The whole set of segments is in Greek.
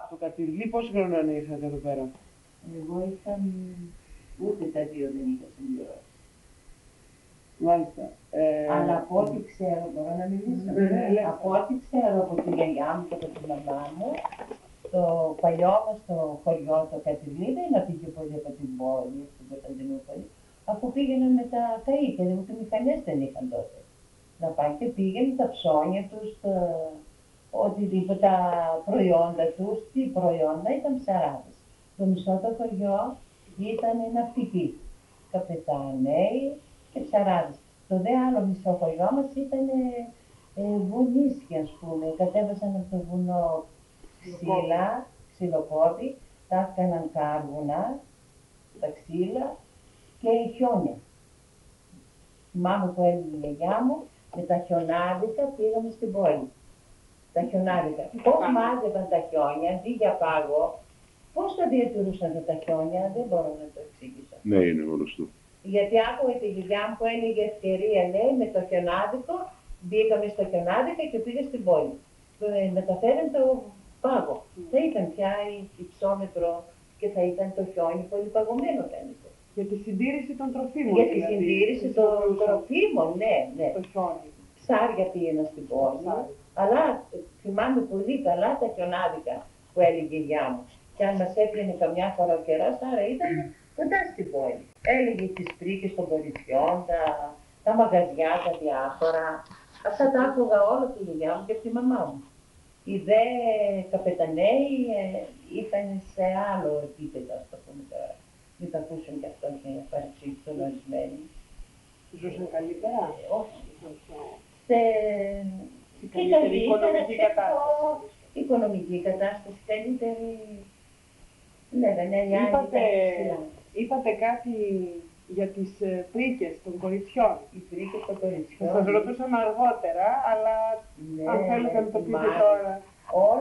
Από Κατηρλή, πόσο χρόνο ήρθατε εδώ πέρα? Εγώ είχα ούτε τα δύο δεν είχα συμπληρώσει. Μάλιστα. Αλλά από ό,τι ξέρω, μπορώ να μιλήσω. Από ό,τι ξέρω από τη γιαγιά μου και από τη μαμά μου, το παλιό μας το χωριό, το Κατηρλή, δεν πήγε πολύ από την πόλη, στην Κωνσταντινούπολη, αφού πήγαιναν με τα καΐκια, ούτε μηχανές δεν είχαν τότε. Να πάει και πήγαινε τα ψώνια τους, οτιδήποτε, τα προϊόντα τους, τι προϊόντα ήταν ψαράδες. Το μισό το χωριό ήταν ναυτικοί, καπετάναιοι και ψαράδες. Το δε άλλο μισό χωριό μας ήταν βουνίσια, ας πούμε. Κατέβασαν από το βουνό ξύλα, ξυλοκόπη, τα έκαναν κάρβουνα, τα ξύλα και χιόνια. Θυμάμαι που έλεγε η γιαγιά μου, με τα χιονάδικα πήγαμε στην πόλη. Τα χιονάδικα. Πώς μάζευαν τα χιόνια, αντί για πάγο, πώς τα διατηρούσαν τα χιόνια, δεν μπορώ να το εξηγήσω. Ναι, είναι γνωστό. Γιατί άκουγα τη γιαγιά μου που έλεγε ευκαιρία, λέει, με το χιονάδικο, μπήκαμε στο χιονάδικο και πήγα στην πόλη. Μεταφέραν το πάγο. Θα ήταν πια υψόμετρο και θα ήταν το χιόνι πολύ παγωμένο φαίνεται. Για τη συντήρηση των τροφίμων. Για τη συντήρηση των τροφίμων, ναι, ναι. Το χιόνι. Ψάρια πήγαινα στην πόλη, αλλά θυμάμαι πολύ καλά τα χιονάδικα που έλεγε η γιαγιά μου. Και αν μας έπαιρνε καμιά φορά ο καιρός, άρα ήταν κοντά στην πόλη. Έλεγε τις πρίκες των κοριτσιών, τα μαγαζιά, τα διάφορα. Αυτά τα άκουγα όλα από τη γιαγιά μου και από τη μαμά μου. Οι δε καπεταναίοι ήταν σε άλλο επίπεδο, ας το πούμε τώρα. Μην τα ακούσουν και αυτό και παρεξήγησαν ορισμένοι. Ζούσαν καλύτερα? Όχι. Σε καλύτερη οικονομική κατάσταση. Οικονομική κατάσταση, καλύτερη. Λέγανε, είπατε κάτι για τις πρίκες των κοριτσιών. Οι πρίκες των κοριτσιών. Θα σας ρωτούσαμε αργότερα, αλλά αν θέλετε να το πείτε τώρα.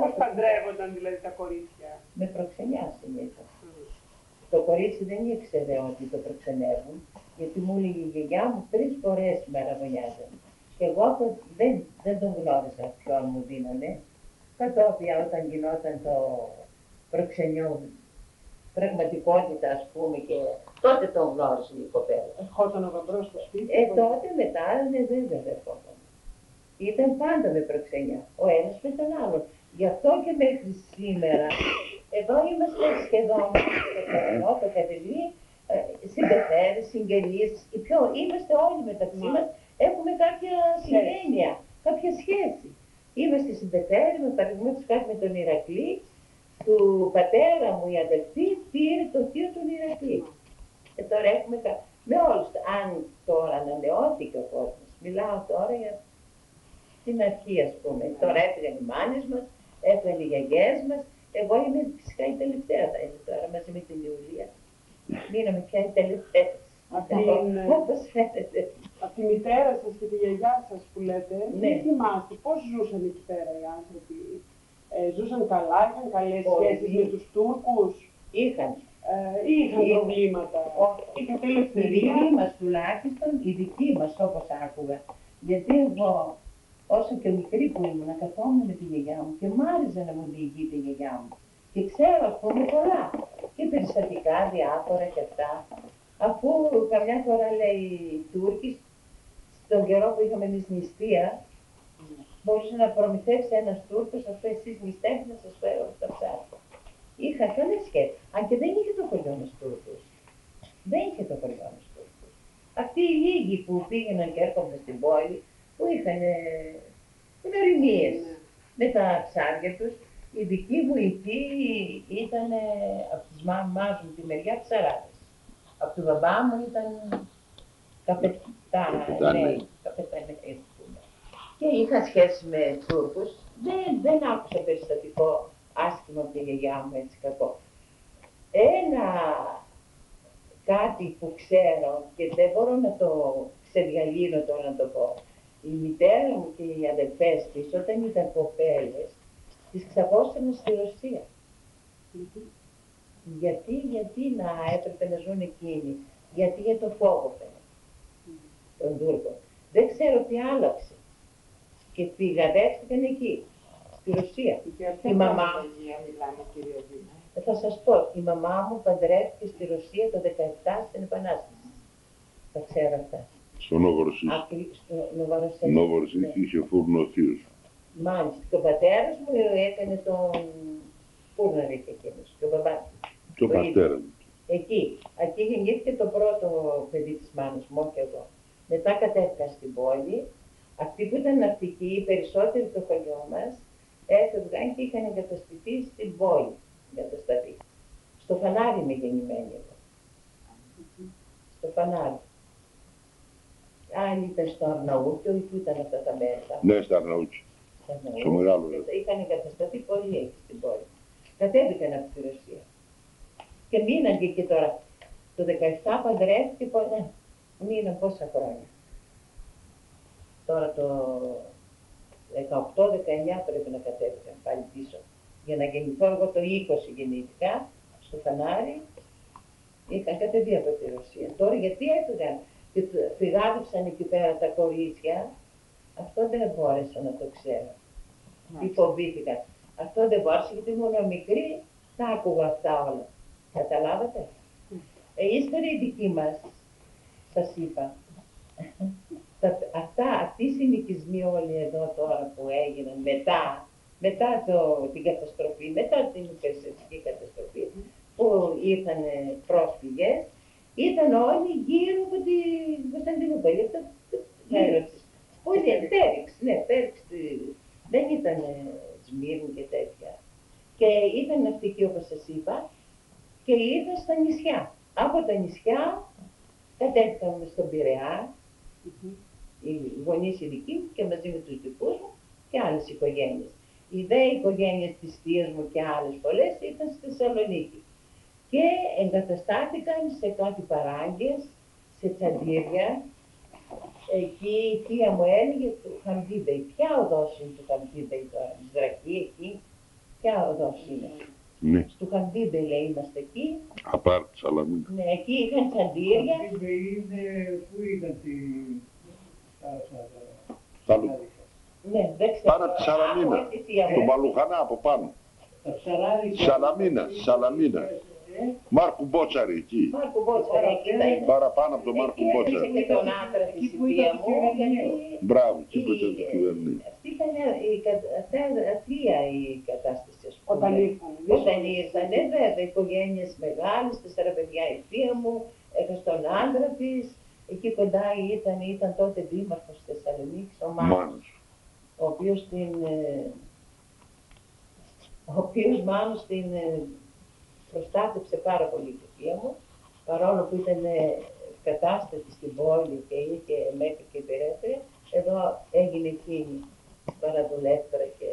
Πώς παντρεύονταν δηλαδή τα κορίτσια? Με προξενιά συνήθως. Το κορίτσι δεν ήξερε ότι το προξενεύουν, γιατί μου έλεγε η γιαγιά μου 3 φορές μαραβωνιάζαν. Και εγώ δεν τον γνώριζα ποιον μου δίνανε. Κατόπια όταν γινόταν το προξενιό, πραγματικότητα ας πούμε, και τότε τον γνώρισε η κοπέλα. Ερχόταν ο γαμπρός στο σπίτι. Τότε μετά δεν ερχόταν. Ήταν πάντα με προξενιά, ο ένας με τον άλλον. Γι' αυτό και μέχρι σήμερα, εδώ είμαστε σχεδόν το Κατηρλή, συμπεθέρες, συγγενείς, είμαστε όλοι μεταξύ μας, έχουμε κάποια συγγένεια, κάποια σχέση. Είμαστε συμπεθέρες, με παραδείγματος χάρη με τον Ηρακλή, του πατέρα μου η αδελφή πήρε το θείο του Ηρακλή. Τώρα έχουμε με όλους, αν τώρα ανανεώθηκε ο κόσμος, μιλάω τώρα για την αρχή ας πούμε. Τώρα έφυγαν οι μάνες μας, έφυγαν οι γιαγιές μας, εγώ είμαι φυσικά η τελευταία θα είμαι τώρα μαζί με την Ιουλία. Μείναμε πια οι τελευταίες. Όπως φαίνεται. Από τη μητέρα σας και τη γιαγιά σας που λέτε, ναι. Τι θυμάστε, πώς ζούσαν εκεί πέρα οι άνθρωποι? Ζούσαν καλά, είχαν καλές σχέσεις με τους Τούρκους? Είχαν προβλήματα? Είχαν ελευθερία? Οι δικοί μας τουλάχιστον, οι δικοί μας όπως άκουγα. Γιατί εγώ, όσο και μικρή που ήμουν, καθόμουν με τη γιαγιά μου και μ' άρεσε να μου διηγείται η γιαγιά μου. Και ξέρω ας πούμε πολλά. Και περιστατικά διάφορα και αυτά. Αφού καμιά φορά λέει οι Τούρκοι, στον καιρό που είχαμε εμείς νηστεία, μπορούσε να προμηθεύσει ένας Τούρκος, αυτό εσείς νηστεύετε να σας φέρω στα ψάρια. Είχα καλές σχέσεις. Αν και δεν είχε το χωριό μας Τούρκους. Δεν είχε το χωριό μας Τούρκους. Αυτοί οι λίγοι που πήγαιναν και έρχονταν στην πόλη, που είχαν γνωριμίες με τα ψάρια τους, οι δικοί μου οι θείοι ήταν από τις μαμάς μου τη μεριά ψαράδες. Από του μπαμπά μου ήταν καπετάνοι, και είχα σχέση με Τούρκους. Δεν άκουσα περιστατικό άσχημο από τη γιαγιά μου, έτσι κακό. Κάτι που ξέρω και δεν μπορώ να το ξεδιαλύνω τώρα να το πω. Η μητέρα μου και οι αδελφές της όταν ήταν κοπέλες, τις ξαπόσταναν στη Ρωσία. Γιατί να έπρεπε να ζουν εκείνοι? Γιατί για το φόβο των Τούρκων. Δεν ξέρω τι άλλαξε. Και φυγαδεύτηκαν εκεί, στη Ρωσία. Για η μαμά. σας πω, η μαμά μου παντρεύτηκε στη Ρωσία το 17 στην Επανάσταση. Τα ξέρω αυτά. Στο Νόβοροσίς. Στο Νοβοροσίς. Νόβοροσίς είχε φούρνο ο θείος. Μάλιστα. Και ο πατέρας μου έκανε τον φούρνο είχε εκείνος. Και ο μπαμπάς. Και ο πατέρας μου. Εκεί γεννήθηκε το πρώτο παιδί της μάνας μου και εγώ. Μετά κατέβηκαν στην πόλη. Αυτοί που ήταν ναυτικοί, οι περισσότεροι στο χωριό μας, έφευγαν και είχαν εγκαταστηθεί στην πόλη. Στο Φανάρι είμαι γεννημένη εγώ. Στο Φανάρι. Άλλοι ήταν στο Αρναούτιο, που ήταν αυτά τα μέρη. Ναι, στα Αρναούτια. Στο μεγάλο. Είχαν εγκατασταθεί πολύ εκεί στην πόλη. Κατέβηκαν από τη Ρωσία. Και μείναν και εκεί τώρα. Το 17 παντρεύτηκε, μείναν πόσα χρόνια. Τώρα το 18-19 πρέπει να κατέβηκαν πάλι πίσω. Για να γεννηθώ, εγώ το 20 γεννήθηκα, στο Φανάρι, είχαν κατεβεί από τη Ρωσία. Τώρα γιατί έφυγαν και φυγάδευσαν εκεί πέρα τα κορίτσια, αυτό δεν μπόρεσα να το ξέρω. Τι φοβήθηκαν. Αυτό δεν μπόρεσα γιατί ήμουν μικρή, τα άκουγα αυτά όλα. Καταλάβατε. Ύστερα οι δικοί μας, σας είπα, αυτοί οι συνοικισμοί όλοι εδώ τώρα που έγιναν μετά την καταστροφή, μετά την υπερσιαστική καταστροφή, που ήρθαν πρόσφυγες, ήταν όλοι γύρω από την Κωνσταντινούπολη. Γύρω της. Πολύ Πέριξ, ναι, Πέριξ, δεν ήταν Σμύρνη και τέτοια. Και ήταν ναυτικοί όπως σας είπα και ήρθαν στα νησιά. Από τα νησιά κατέβηκαν στον Πειραιά, οι γονείς οι δικοί μου και μαζί με τους δικούς μου και άλλες οικογένειες. Οι δε οικογένειες της θείας μου και άλλες πολλές ήταν στη Θεσσαλονίκη. Και εγκαταστάθηκαν σε κάτι παράγκες, σε τσαντήρια. Εκεί η θεία μου έλεγε του Χαμδίμπεϊ. Ποια οδός είναι του Χαμδίμπεϊ τώρα, Μισδρακή εκεί, ποια οδός είναι. Ναι. Του Χαμδίμπεϊ λέει είμαστε εκεί. Απάρτη, Σαλαμίνα. Ναι, εκεί είχαν τσαντήρια. Πού ήταν τη Ναι, δεν ξέρω. Πάνω από τη Σαλαμίνα. Στον Παλουχανά από πάνω. Σαλαμίνα. Μάρκου Μπότσαρη εκεί. Μάρκου Μπότσαρη εκεί θα είναι. Παραπάνω από τον Μάρκου Μπότσαρη. Και τον άντρα της θεία μου. Μπράβο, εκεί που ήταν το κυβερνή. Αυτή ήταν αστεία η κατάσταση, ας πούμε. Όταν ήρθαν, βέβαια, οικογένειες μεγάλες, 4 παιδιά η θεία μου, έχασε τον άντρα της. Εκεί κοντά ήταν τότε δήμαρχος της Θεσσαλονίκης, ο Μάνος. Ο οποίος Μάνος την προστάτεψε πάρα πολύ η θεία μου, παρόλο που ήταν κατάστατη στην πόλη και είχε μέχρι και υπερέφερε, εδώ έγινε εκείνη παραδουλεύτρα και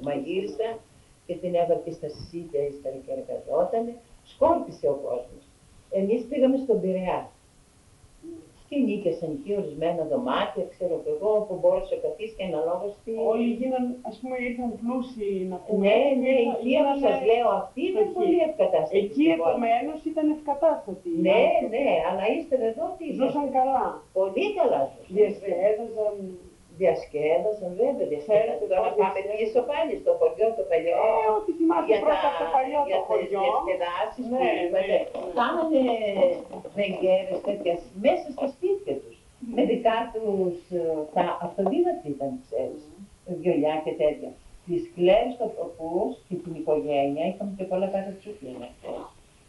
μαγείρισα και την έβαλε και στα σίδια ύστερα και εργαζότανε. Σκόρπισε ο κόσμος. Εμείς πήγαμε στον Πειραιά. Και νίκησαν εκεί ορισμένα δωμάτια, ξέρω και εγώ, που μπορούσε ο καθής και αναλόγως τι... Όλοι γίναν, ας πούμε, ήρθαν πλούσιοι να πούμε. Ναι, η θεία που σας λέω αυτή ήταν πολύ ευκατάστατη. Εκεί επομένως ήταν ευκατάστατη. Ναι, αλλά ύστερα εδώ τι ήταν. Ζούσαν καλά. Πολύ καλά ζούσαν. Διασκέδαζαν, βέβαια, διασκέδαζαν. Τώρα πάμε πίσω πάλι στο χωριό το παλιό. Ό,τι θυμάστε πρώτα το παλιό το χωριό. Για τις διασκεδάσεις που είπατε. Κάνανε βεγγέρες τέτοια μέσα στα σπίτια τους. Με δικά τους, τα αυτοδύνατοι ήταν, ξέρεις, βιολιά και τέτοια. Τις κλαίρες τοπροπούς και την οικογένεια είχαμε και πολλά παρατσούκλια.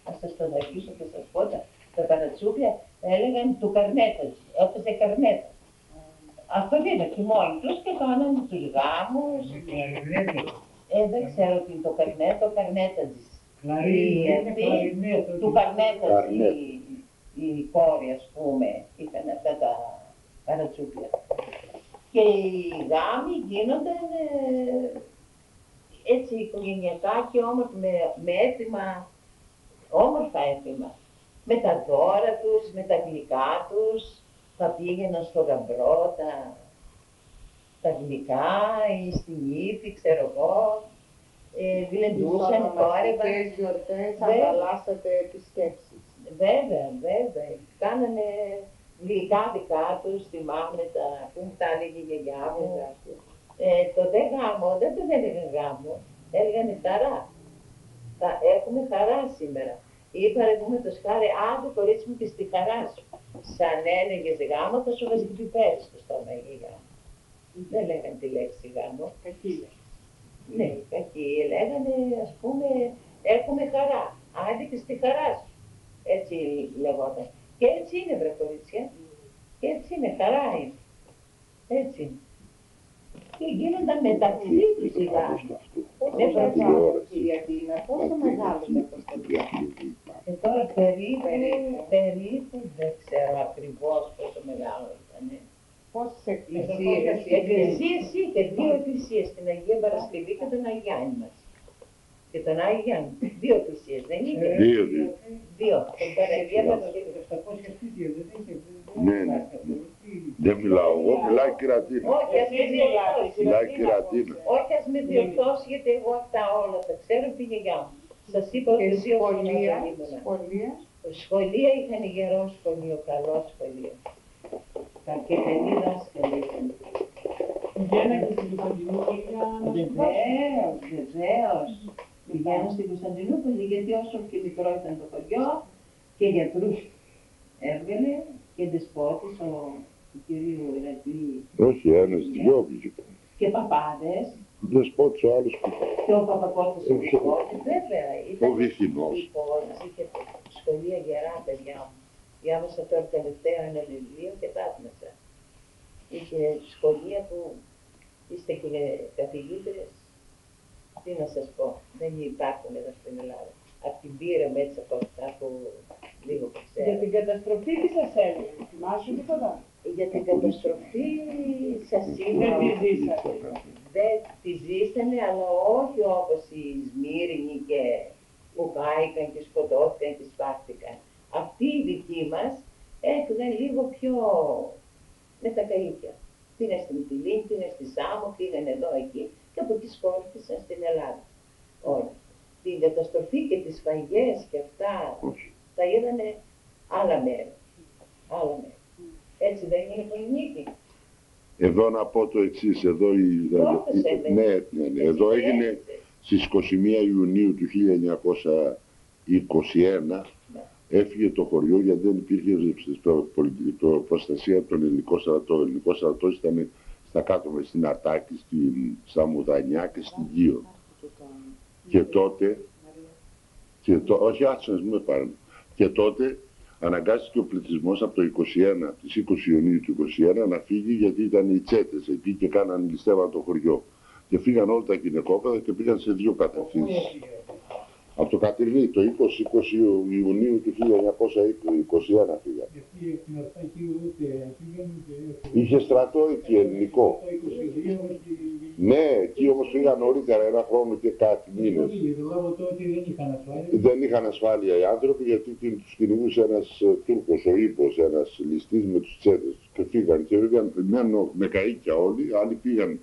Ας σας το δακίσω και σας πω, τα παρατσούκλια έλεγαν του καρνέτας, έπαιζε καρνέτα. Αυτό δίδαξε μόνοι τους και κάνανε τους γάμους. Δεν ξέρω τι είναι το καρνέτο, καρνέταζης. Του καρνέταζη η κόρη, ας πούμε, είχαν αυτά τα παρατσούκλια. Και οι γάμοι γίνονταν έτσι οικογενειακά και όμως με έθιμα, όμορφα έθιμα. Με τα δώρα τους, με τα γλυκά τους. Θα πήγαιναν στο γαμπρό τα γλυκά ή στην ύφη, ξέρω εγώ, γλεντούσαν, κόρευαν. Τις γιορτές ανταλλάσσατε επισκέψεις. Βέβαια. Κάνανε γλυκά δικά τους, θυμάμαι που μου τα έλεγε η γιαγιά μου. Το δε γάμο, δεν το έλεγαν γάμο, έλεγαν εφταρά. Θα έχουμε χαρά σήμερα. Ή παραδείγματος χάρη, άντε κορίτσι μου και στη χαρά σου. Σαν έλεγες γάμο, θα σου βάζει πιπέρι στο στόμα η γάμο. Δεν λέγανε τη λέξη γάμο. Κακή. Ναι, κακή. Λέγανε, ας πούμε, έχουμε χαρά. Άντε και στη χαρά σου. Έτσι λεγόταν. Και έτσι είναι, βρε κορίτσια. Και έτσι είναι, χαρά είναι. Έτσι είναι. Και γίνονταν μεταξύ τους οι γάμοι. Δεν μεγάλο, κυρία Τίνα, πόσο μεγάλο είναι αυτό το Και τώρα περίπου, δεν ξέρω ακριβώς πόσο μεγάλο ήταν. Πόσες εκκλησίες. Εκκλησίες είχε, 2 εκκλησίες, την Αγία Παρασκευή και τον Αγιάννη μας. Και τον Άγιο Γιάννη, 2 εκκλησίες, δεν είχε. 2. Την Παρασκευή Παρασκευή. Ναι, ναι. Δεν μιλάω εγώ, μιλάει η Κυρατίνα. Όχι, ας με διορθώσει. Μιλάει η Κυρατίνα. Όχι, ας με διορθώσει, γιατί εγώ αυτά όλα τα ξέρω από τη γιαγιά μου. Σας είπα ότι Και 2 χρόνια σχολεία. δεν ήμουνα. Σχολεία. Σχολεία είχαν γερό σχολείο, καλό σχολείο. Και καλοί δάσκαλοι είχαν. Πηγαίνα και στην Κωνσταντινούπολη να Βεβαίως, βεβαίως. Πηγαίνω στην Κωνσταντινούπολη, γιατί όσο και μικρό ήταν το χωριό, και γιατρούς έβγαλε και δεσπότης του κυρίου Ηρακλή Όχι, ένας, δυο βγήκε. και παπάδες. Δεσπότης ο άλλος που Και ο Παπακώστας ο Δεσπότης, βέβαια. ο Βυθινός. Λοιπόν, είχε σχολεία γερά, παιδιά μου. Διάβασα τώρα τελευταία ένα βιβλίο και θαύμασα. Είχε σχολεία που είστε και καθηγήτρες. Τι να σας πω, δεν υπάρχουν εδώ στην Ελλάδα. Απ' την πείραμε έτσι από αυτά που λίγο που ξέρω. Για την καταστροφή τι σας έλεγε, θυμάσαι τίποτα? Για την καταστροφή σας είπα. Δεν τη ζήσατε. Δεν τη ζήσανε, αλλά όχι όπως οι Σμύρνοι και που κάηκαν και σκοτώθηκαν και σπάχτηκαν. Αυτοί οι δικοί μας έκαναν λίγο πιο με τα καΐκια. Πήγαν στην Μυτιλίνη, πήγαν στη Σάμο, πήγαν εδώ εκεί και από εκεί σκόρπισαν στην Ελλάδα. Όλα. Την καταστροφή και τις σφαγές και αυτά τα είδανε άλλα μέρη. Άλλα μέρη. Έτσι δεν είναι Πολυνίκη. Εδώ να πω το εξής, εδώ εδώ έγινε στις 21 Ιουνίου του 1921, έφυγε το χωριό γιατί δεν υπήρχε προστασία από τον ελληνικό στρατό. Ο ελληνικός στρατός ήταν στα κάτω μες στην Αττάκη, στα Μουδανιά και στην Γύρω. Και τότε, όχι άξονες μου επάρουν, και τότε αναγκάστηκε ο πληθυσμός από το 21, τις 20 Ιουνίου του 21 να φύγει γιατί ήταν οι τσέτες εκεί και κάναν ληστεύαν το χωριό. Και φύγαν όλα τα γυναικόπαιδα και πήγαν σε 2 κατευθύνσεις. Από το Κατρινί, το 20 Ιουνίου του 1921 φύγαν. Είχε στρατό εκεί ελληνικό. Ναι, εκεί όμως φύγαν νωρίτερα, 1 χρόνο και κάτι μήνες. Δεν είχαν ασφάλεια οι άνθρωποι γιατί τους κυνηγούσε ένας Τούρκος, ο Ήπος, ένας ληστής με τους τσέτες. Και φύγαν και πήγαν με καΐκια όλοι, άλλοι πήγαν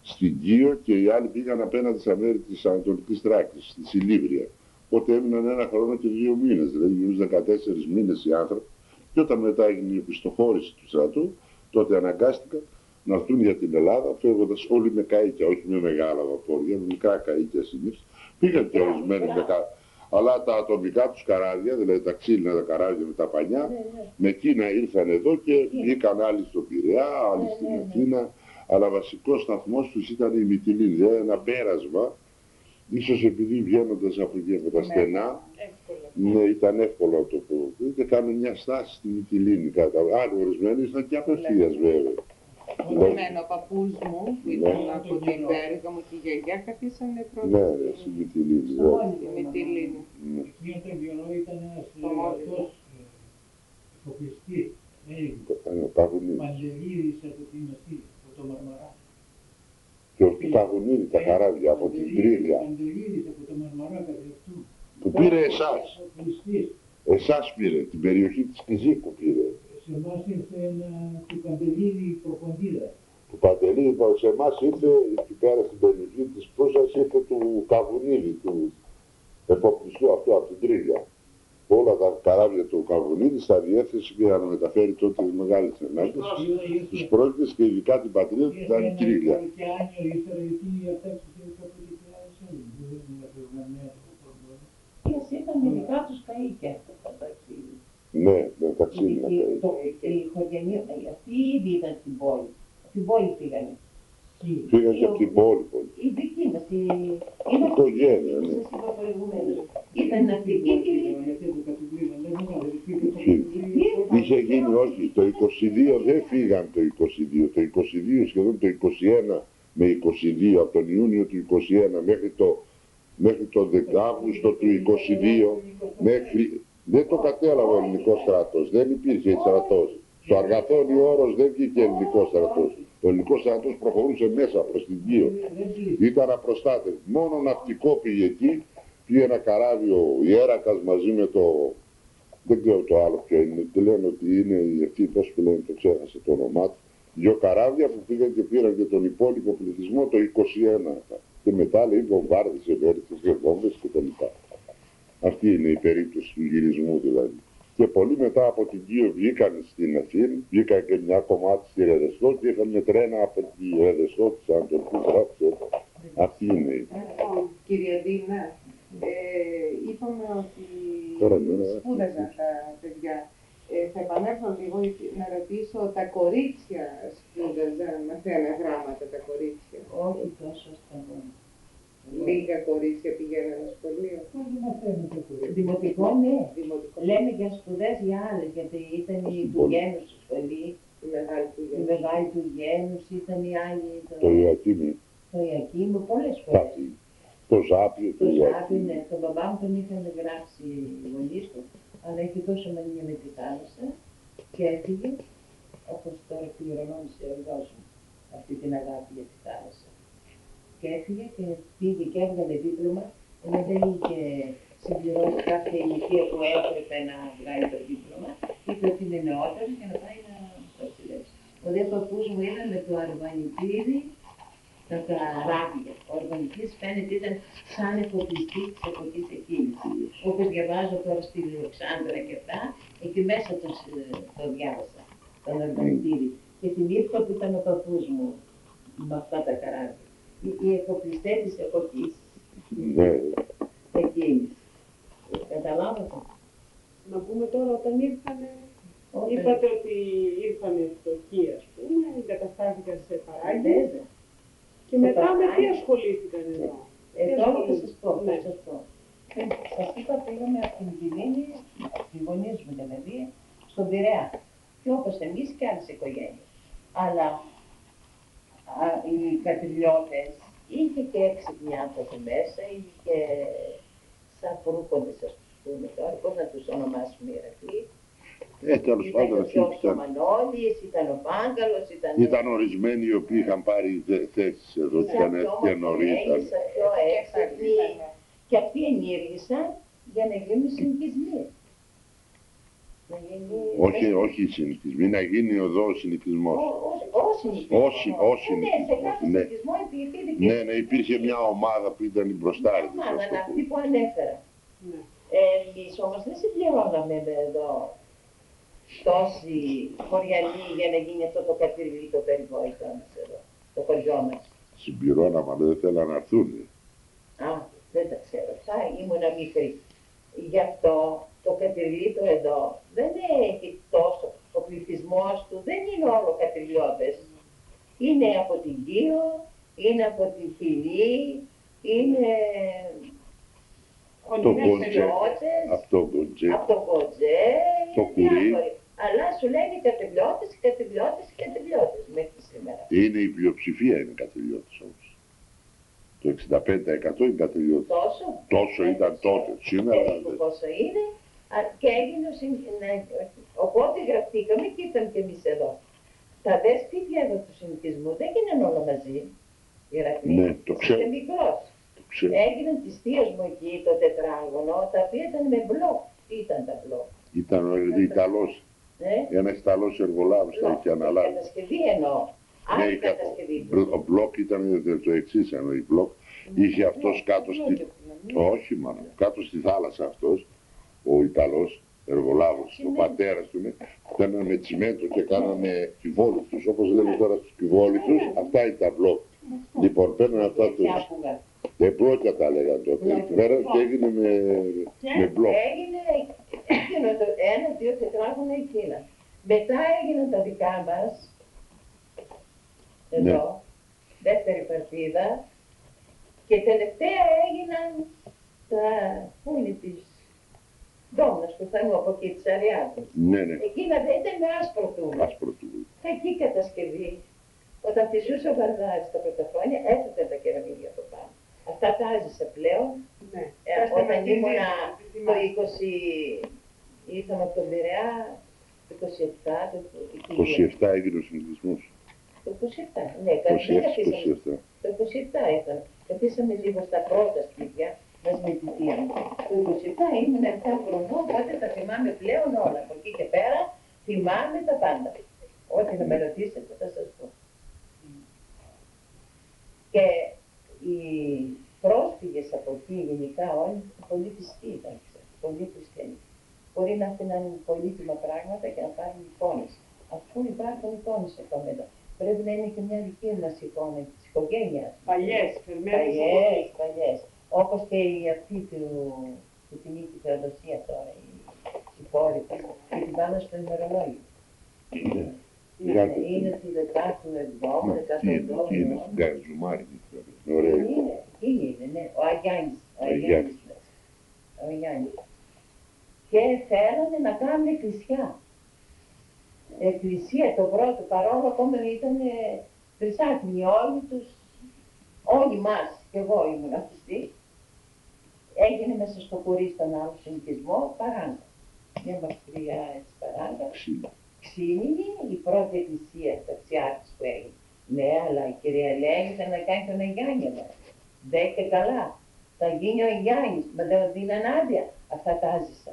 στην Κίο και οι άλλοι πήγαν απέναντι στα μέρη της Ανατολικής Θράκης, στη Σιλίβρια. Οπότε έμειναν 1 χρόνο και 2 μήνες, δηλαδή γύρω 14 μήνες οι άνθρωποι. Και όταν μετά έγινε η επιστοχώρηση του στρατού, τότε αναγκάστηκαν να έρθουν για την Ελλάδα, φεύγοντας όλοι με καΐκια, όχι με μεγάλα βαπόρια, με μικρά καΐκια συνήθως. Πήγαν και ορισμένοι αλλά τα ατομικά τους καράβια, δηλαδή τα ξύλινα τα καράβια με τα πανιά, με εκείνα ήρθαν εδώ και βγήκαν άλλοι στο Πειραιά, άλλοι στην Αθήνα. Αλλά βασικός σταθμός τους ήταν η Μυτιλίνη, δηλαδή ένα πέρασμα, ίσως επειδή βγαίνοντας από εκεί από τα στενά, ναι, ήταν εύκολο να το πω. Και κάνουν μια στάση στη Μυτιλίνη κατά. Άλλοι ορισμένοι ήσταν και απευθείας βέβαια. Εμένα ο παππούς μου ήταν από την Πέργαμο και η γιαγιά καθίσανε πρώτα. Ναι, στη Μυτιλίνη. Στη Μυτιλίνη. Εκείνο το γερό ήταν ένας λεπτός εφοπλιστής, Παντελίδης από την Ασία, από το Μαρμαρά. Και ο Παγουνίδη, τα καράβια από την Τρίγλια. Παντελίδης από το Μαρμαρά καθευτού. Που πήρε εσάς. Εφοπλιστής. Εσάς πήρε, την περιοχή της Κιζίκου πήρε. Σε εμάς ήρθε του Παντελίδη προποντίδα. Του Παντελίδη, σε εμάς ήρθε εκεί πέρα στην περιοχή της Προύσας, ήρθε του Καβουνίδη, του εφοπλιστού αυτού από την Τρίγλια. Όλα τα καράβια του Καβουνίδη στα διεύθυνση πήγαν να μεταφέρει τότε τις μεγάλες ανάγκες στους πρόσφυγες και ειδικά την πατρίδα του ήταν η Τρίγλια. κράτος καήκε αυτό το ταξίδι. Ναι, με ταξίδι να Γιατί καεί. οι χωριανοί, αυτοί ήδη ήταν στην πόλη. Στην πόλη πήγανε. Πήγαν και από την πόλη. Η δική μας, η οικογένεια, ναι. σας είπα προηγουμένως. Ήταν ναυτική και Είχε γίνει, όχι, το 22 δεν φύγαν το 22. Το 22 σχεδόν το 21 με 22, από τον Ιούνιο του 21 μέχρι το 10 Αύγουστο του 22, δεν το κατέλαβε ο ελληνικός στρατός, δεν υπήρχε στρατός. Στο Αργαθόνιο όρος δεν βγήκε ελληνικός στρατός. Ο ελληνικός στρατός προχωρούσε μέσα προς την Κύο. Ήταν απροστάτευτο. Μόνο ναυτικό πήγε εκεί, πήγε ένα καράβι ο Ιέρακας μαζί με το... Δεν ξέρω το άλλο ποιο είναι, και λένε ότι είναι αυτοί, πώς που λένε, το ξέχασε το όνομά του. Δυο καράβια που πήγαν και πήραν και τον υπόλοιπο πληθυσμό το 21. Και μετά λέει βομβάρδισε, βέρδισες και βόμβες και τα λοιπά. Αυτή είναι η περίπτωση του γυρισμού δηλαδή. Και πολύ μετά από την Κύο βγήκαν στην Αθήνα, βγήκαν και μια κομμάτι στη Ρεδεστό και είχαν τρένα από τη Ρεδεστό της Ανατολικής Ράξης. Αυτή είναι η. Κυρία Δίνα, είπαμε ότι σπούδαζαν τα παιδιά. Θα επανέλθω λίγο να ρωτήσω, τα κορίτσια σπούδαζαν, μαθαίναν γράμματα τα κορίτσια? όχι τόσο στενό. Λίγα κορίτσια πηγαίναν στο σχολείο. Δημοτικό, ναι. Δημοτικό. Λέμε για σπουδές για άλλες, γιατί ήταν η του Γένους στη σχολή, Η μεγάλη του η μεγάλη του Γένους, ήταν η άλλη, Το Ιακίμι, το Ιακίμου, πολλές φορές. το Ζάπιο, Το Ζάπι, ναι, τον μπαμπά μου τον είχαν γράψει οι γονείς του, αλλά έχει τόσο μανία με τη θάλασσα και έφυγε, όπως τώρα πληρωνώνει σε όλους αυτή την αγάπη για τη θάλασσα. Και έφυγε και πήγε και έβγαλε δίπλωμα, αλλά δεν είχε συμπληρώσει κάποια ηλικία που έπρεπε να βγάλει το δίπλωμα. Είπε ότι είναι νεότερο για να πάει να βασιλεύσει. Ο δε παππούς μου ήταν με το Αρβανιτίδη τα καράβια. Ο Αρβανιτίδης φαίνεται ήταν σαν εφοπλιστή της εποχής εκείνης. Όπως διαβάζω τώρα στη Αλεξάνδρα και αυτά, εκεί μέσα το διάβασα, τον Αρβανιτίδη. Και θυμήθηκα που ήταν ο παππούς μου με αυτά τα καράβια. Οι εφοπλιστές της εποχής εκείνης. Καταλάβατε. Να πούμε τώρα όταν ήρθανε, είπατε ότι ήρθανε φτωχοί, ας πούμε, εγκαταστάθηκαν σε παράγγελ. Και μετά με τι ασχολήθηκαν εδώ? Τώρα θα σας πω, Ναι. θα σας πω. Σας είπα πήγαμε από την Βιλίνη, οι γονείς μου δηλαδή, στον Πειραιά. Και όπως εμείς και άλλες οικογένειες. Αλλά οι κατηλιώτες είχε και έξυπνοι άνθρωποι μέσα, είχε και σαν φρούκοντες, ας πούμε τώρα, πώς να τους ονομάσουμε οι Ηρακλοί. Τέλος πάντων, αυτοί Ήταν ο Μανώλης, ήταν ο Πάγκαλος, ήταν ορισμένοι οι οποίοι είχαν πάρει θέσεις εδώ και ανέφηκε νωρίτερα. πιο έξυπνοι. Και αυτοί ενήργησαν για να γίνουν συνοικισμοί. Όχι οι συνοικισμοί, να γίνει εδώ ο συνοικισμός. Ο συνοικισμός. Ναι, σε κάθε Ναι. συνοικισμό υπήρχε. Ναι, υπήρχε μια ομάδα που ήταν οι μπροστάριδες. Ομάδα, αυτή που ανέφερα. Ναι. Εμείς όμως δεν συμπληρώναμε εδώ τόσοι χωριανοί για να γίνει αυτό το κατηριλί το περιβόητο μας εδώ, το χωριό μας. Συμπληρώναμε, αλλά δεν θέλαν να έρθουν. Α, δεν τα ξέρω, θα ήμουνα μικρή. Γι' αυτό το κατηριλίτο εδώ δεν έχει τόσο, ο πληθυσμός του δεν είναι όλο κατηριλιώτες. Είναι από την Κύο, είναι από την Φυλή, είναι Από το Κοντζέ, από το Κοντζέ, το Κουρί. Αλλά σου λένε κατηλιώτες, κατηλιώτες, κατηλιώτες μέχρι σήμερα. Είναι η πλειοψηφία είναι κατηλιώτες όμως. Το 65% είναι κατηλιώτες. Τόσο ήταν τότε. Σήμερα δεν. Πόσο είναι και έγινε οπότε γραφτήκαμε και ήρθαμε κι εμείς εδώ. Τα δε σπίτια εδώ του συνοικισμού δεν γίνανε όλα μαζί. Ναι, το ξέρω. Ήταν μικρός. Έγιναν τις θείες μου εκεί το τετράγωνο, τα οποία ήταν με μπλοκ. Τι ήταν τα μπλοκ? Ήταν ο Ιταλός. Ένας Ιταλός εργολάβος τα είχε αναλάβει. Κατασκευή εννοώ. Άλλη κατασκευή. Ο μπλοκ ήταν το εξής, εννοεί μπλοκ. Είχε αυτός κάτω στη... Όχι μόνο, κάτω στη θάλασσα αυτός, ο Ιταλός εργολάβος, ο πατέρας του, παίρνανε με τσιμέντο και κάνανε κυβόλιθους, όπως λέμε τώρα στους κυβόλιθους, αυτά ήταν τα μπλοκ. Λοιπόν, παίρνανε αυτά τους... Πλόκα τα λέγανε τότε. Πέρασε και έγινε με μπλοκ. Έγινε το 1-2 τετράγωνα εκείνα. Μετά έγιναν τα δικά μας, εδώ, δεύτερη παρτίδα, και τελευταία έγιναν τα, πού είναι της Δόμνας του Θανού, από εκεί της Αριάδας. Ναι. Εκείνα δεν ήταν με άσπρο τούβλο. Κακή κατασκευή. Όταν τη ζούσε ο Βαρδάρης τα πρώτα χρόνια, έφτανε τα κεραμίδια από πάνω. Αυτά τα άζησε πλέον. Ναι. Όταν ήμουνα το 20, ήρθαμε από τον Πειραιά, το 27, το 27 έγινε ο συνηθισμός. Το 27, ναι, το 27 ήταν. Καθίσαμε λίγο στα πρώτα σπίτια, μαζί με τη θεία μου. Το 27 ήμουν 7 χρονών, οπότε τα θυμάμαι πλέον όλα. Από εκεί και πέρα θυμάμαι τα πάντα. Ό,τι θα με ρωτήσετε θα σας πω. Και οι πρόσφυγες από εκεί γενικά όλοι πολύ πιστοί ήταν, πολύ χριστιανοί. Μπορεί να αφήναν πολύτιμα πράγματα και να πάρουν εικόνες. Αφού υπάρχουν εικόνες ακόμα εδώ. Πρέπει να είναι και μια δική μας εικόνα της οικογένειας. Παλιές, φερμένες. Παλιές. Όπως και η αυτή που την είχε η Θεοδοσία τώρα, η κόρη της, και την πάνω στο ημερολόγιο. Είναι τη 17ου, 18ου. Είναι στην Καρζουμάρη. Είναι, ναι, ο Αγιάννης. Και θέλανε να κάνουν εκκλησιά. Εκκλησία το πρώτο, παρόλο ακόμα ήταν τρισάκμοι όλοι μας, και εγώ ήμουν αυτή, έγινε μέσα στο κουρί στον άλλο συνοικισμό παράγκα. Μια μακριά έτσι παράγκα. Ξύνινη, η πρώτη εκκλησία ταξιάρχης που έγινε. Ναι, αλλά η κυρία Ελένη ήταν να κάνει τον Αγιάννη. Δέκτε καλά. Θα γίνει ο Αγιάννης, μα δεν δίναν άδεια. Αυτά τα άζησα.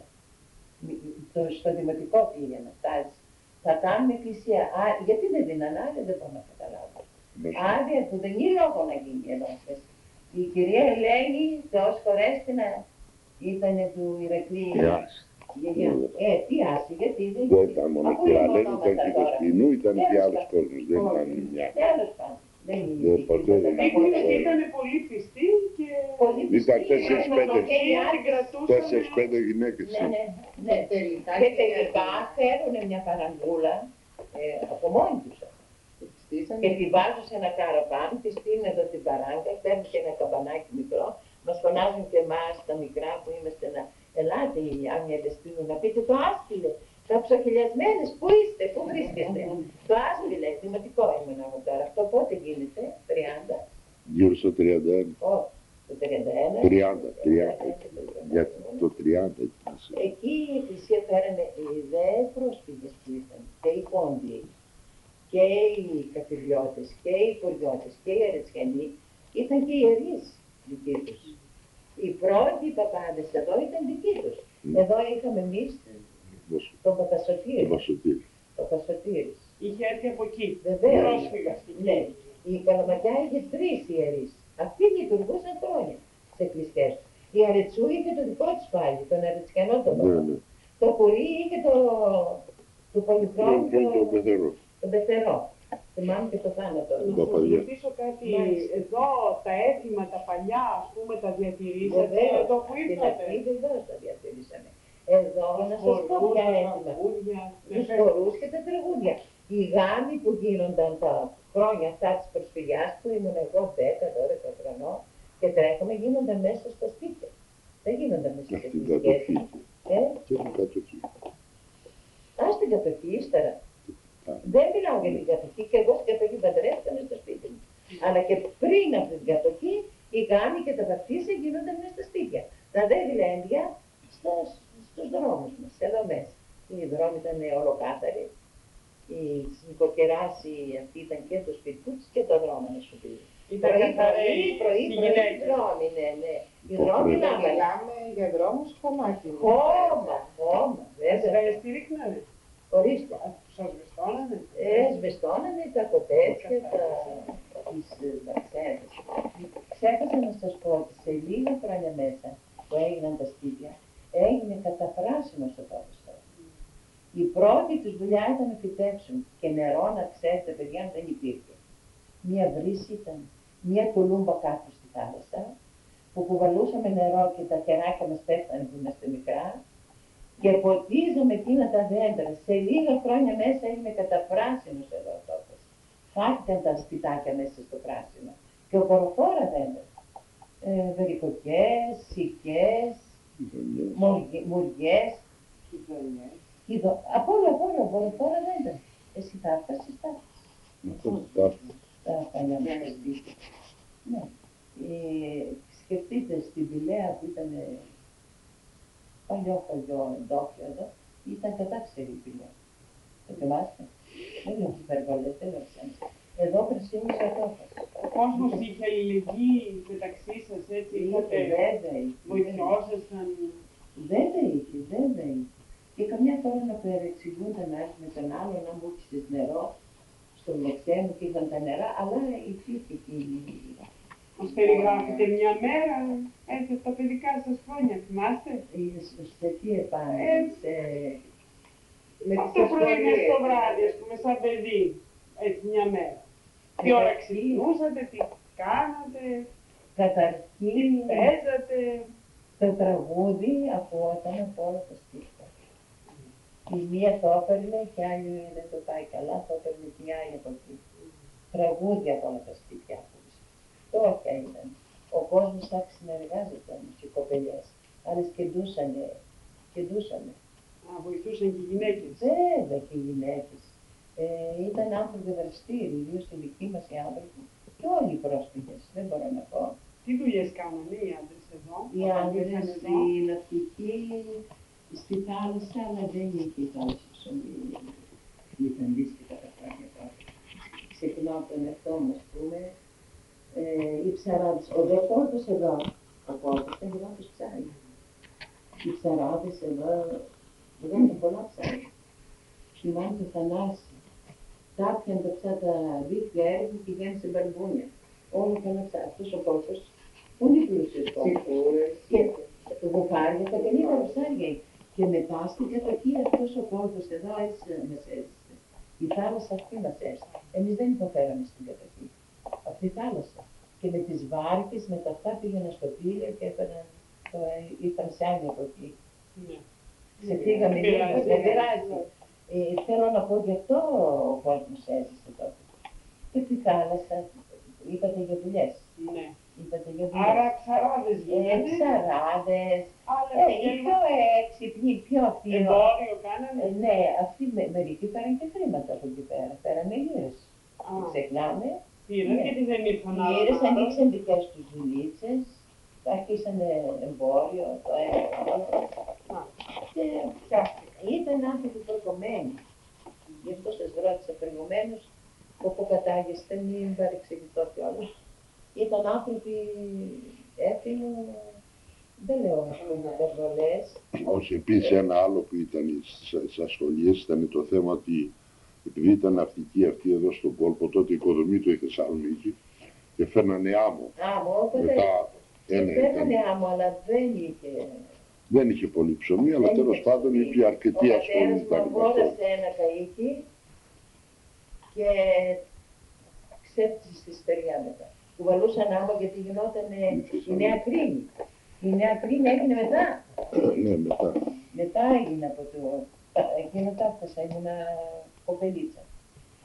Στο δημοτικό πήγαινα, τα άζησα. Θα κάνουμε εκκλησία. Γιατί δεν δίναν άδεια, δεν μπορώ να καταλάβω. Άδεια που δεν είναι λόγο να γίνει εδώ. Η κυρία Ελένη, Θεός χωρέστηνα, ήταν του Ηρακλή. Τι άσε, γιατί δεν δεν ήταν μόνο η κυρία Ελένη, ήταν και το Σπινού, ήταν και άλλος κόσμος. Δεν ήταν μια. Τέλος πάντων. Ήταν πολύ πιστοί και ήταν 4-5 γυναίκες. Ναι. Και τελικά φέρουν μια παραγκούλα από μόνοι τους. Και τη βάζουν σε ένα καραβάν, τη στείλουν εδώ την παράγκα, παίρνουν και ένα καμπανάκι μικρό, μας φωνάζουν και εμάς τα μικρά που είμαστε να ελάτε οι Άνια Ελεστίνου να πείτε το άσπιλε. Τα ψοχυλιασμένες, πού είστε, πού βρίσκεστε. Το άσπιλε, δημοτικό ήμουν εγώ τώρα. Αυτό πότε γίνεται, 30. Γύρω στο 31. Το 31. 30. Για το 30. Εκεί η Εκκλησία φέρανε οι δε πρόσφυγες που ήταν, και οι πόντιοι, και οι καθηγιώτες, και οι χωριώτες, και οι αρετσιανοί, ήταν και οι ιερείς δικοί τους. Οι πρώτοι παπάδες εδώ ήταν δικοί τους. Εδώ είχαμε εμείς τον Παπασωτήρης. είχε έρθει από εκεί. Βεβαίως. Πρόσφυγας. Ναι. Η Καλαμακιά είχε 3 ιερείς. Αυτοί λειτουργούσαν χρόνια στις εκκλησιές τους. Η Αρετσού είχε το δικό της πάλι, τον Αρετσιανό τον παπά. Το Πουρί είχε το Πολυχρόνιο, τον Πεθερό. Θυμάμαι και το θάνατο. Να σας ρωτήσω κάτι, εδώ τα έθιμα, τα παλιά, ας πούμε, τα διατηρήσατε εδώ που ήρθατε. Βεβαίως τα διατηρήσαμε. Εδώ να σας πω ποια έθιμα. Τους χορούς και τα τραγούδια. Οι γάμοι που γίνονταν τα χρόνια αυτά της προσφυγιάς που ήμουν εγώ 10-12 χρονών και τρέχαμε, γίνονταν μέσα στα σπίτια. Δεν γίνονταν μέσα στα σπίτια. Ας την κατοχή ύστερα. Δεν μιλάω για την κατοχή, και εγώ στην κατοχή παντρεύτηκα στο σπίτι μου. Αλλά και πριν από την κατοχή, οι γάμοι και τα βαπτίσια γίνονταν μέσα στα σπίτια. Τα δε γλέντια στους δρόμους μας, εδώ μέσα. Οι δρόμοι ήταν ολοκάθαροι. Η νοικοκυράση αυτή ήταν και το σπίτι της και το δρόμο να σου πει. Πρωί, δρόμοι, ναι. Οι δρόμοι μιλάμε για δρόμους χωμάκι. Χώμα, βέβαια. Στηρίχνανε. Ορίστε. Σας βεστώνανε. Σβεστώνανε τα κοτέτσια, τις βαξέδες. Ξέχασα να σας πω ότι σε λίγα χρόνια μέσα που έγιναν τα σπίτια, έγινε καταφράσιμο στο ποδόσφαιρο. Η πρώτη τους δουλειά ήταν να φυτέψουν και νερό, να ξέρετε παιδιά, δεν υπήρχε. Μία βρύση ήταν, μία τουλούμπα κάτω στη θάλασσα που κουβαλούσαμε νερό και τα χεράκια μας πέφτανε που είμαστε μικρά και ποτίζαμε εκείνα τα δέντρα. Σε λίγα χρόνια μέσα έγινε καταπράσινος εδώ ο τόπος. Χάθηκαν τα σπιτάκια μέσα στο πράσινο και οποροφόρα δέντρα. Βερικοκές, σικές, μουριές, από όλα, οποροφόρα δέντρα. Εσύ θα έφτασες, τα παλιά μας σπίτια. Ναι. Σκεφτείτε στην Πηλαία που ήταν παλιό χωριό ντόπιο εδώ, ήταν κατάξερη η Πηλαία. Το θυμάστε? Δεν λέω υπερβολές, δεν λέω ξένα. Εδώ πρασίνησε ο τόπος. Ο κόσμος είχε αλληλεγγύη μεταξύ σας, έτσι, είχατε, βοηθιόσασταν. Βέβαια είχε. Και καμιά φορά να παρεξηγούνταν ένας με τον άλλο, να μου έχεις νερό στο λεξέ μου και είχαν τα νερά, αλλά υπήρχε και Μας περιγράφετε μια μέρα, έτσι, από τα παιδικά σας χρόνια, θυμάστε? σε τι επάνω, Από το πρωί μέχρι το βράδυ, ας πούμε, σαν παιδί, έτσι μια μέρα. Τι ώρα ξυπνούσατε, τι κάνατε, Καταρχήν, τι παίζατε. το τραγούδι ακούγονταν από όλα τα σπίτια. Η μία το έπαιρνε και άλλη δεν το πάει καλά, το έπαιρνε και η άλλη από εκεί. Τραγούδια από όλα τα σπίτια άκουσε. Τότε ήταν. Ο κόσμος άρχισε να εργάζεται όμως, οι κοπελιές. Άλλες κεντούσανε. Βοηθούσαν και οι γυναίκες. Βέβαια και οι γυναίκες. Ήταν άνθρωποι δραστήριοι, ιδίως οι δικοί μας οι άνθρωποι. Και όλοι οι πρόσφυγες, δεν μπορώ να πω. Τι δουλειές κάνανε οι άντρες εδώ? Οι άντρες στη ναυτική, στη θάλασσα, αλλά δεν είχε η θάλασσα ψωμί. Ήταν δύσκολα τα χρόνια τώρα. Ξεχνάω τον εαυτό μου, ας πούμε, οι ψαράδες. Ο δεκόρτος εδώ, από όλους, ήταν γεμάτος ψάρι. Οι ψαράδες εδώ, βγάζουν πολλά ψάρια. Θυμάμαι το Θανάση. Τάπιαν τα δίχτυα έργου και πηγαίνει σε μπαρμπούνια. Όλα καλά ψάρια. Αυτός ο κόσμος, πολύ πλούσιος κόσμος. Και βουκάρια, τα καλύτερα ψάρια. Και μετά στην κατοχή αυτός ο κόσμος εδώ έτσι μας έζησε. Η θάλασσα αυτή μας έζησε. Εμείς δεν υποφέραμε στην κατοχή. Αυτή η θάλασσα. Και με τις βάρκες, με τα αυτά πήγαινα στο πλοίο και έφεραν, ήταν σε άλλη εποχή. Ξεφύγαμε λίγο, δεν πειράζει. Θέλω να πω γι' αυτό ο κόσμος έζησε τότε. Και τη θάλασσα, είπατε για δουλειές. Ναι. Είπατε για δουλειές. Άρα ψαράδες γίνανε. Ψαράδες. Οι πιο έξυπνοι, οι πιο αυτοί. Εμπόριο κάνανε. Ναι, αυτοί μερικοί πέραν και χρήματα από εκεί πέρα. Πέρανε λίρες. Δεν ξεχνάμε. Πήραν γιατί δεν ήρθαν άλλα. Λίρες, ανοίξαν δικές τους δουλίτσες. Αρχίσανε εμπόριο, το ένα, το άλλο. Και ήταν άνθρωποι προκομμένοι. Γι' αυτό σας ρώτησα προηγουμένως, όπου κατάγεστε, μην παρεξηγηθώ κιόλας. Ήταν άνθρωποι έφυγαν, δεν λέω υπερβολές. Όχι, επίσης ένα άλλο που ήταν στις ασχολίες ήταν το θέμα ότι επειδή ήταν ναυτική αυτή εδώ στον κόλπο, τότε η οικοδομή του η Θεσσαλονίκη και φέρνανε άμμο. Άμμο, φέρνανε άμμο, αλλά δεν είχε πολύ ψωμί, αλλά τέλος πάντων υπήρχε αρκετή ασχολή. Ο πατέρας μου αγόρασε ένα καΐκι και ξέφτισε στη στεριά μετά. Κουβαλούσαν άμμο γιατί γινόταν η Νέα Κρίνη. Η Νέα Κρίνη έγινε μετά. Ναι, μετά. Μετά έγινε από το... Εκείνο τα έφτασα, ήμουνα κοπελίτσα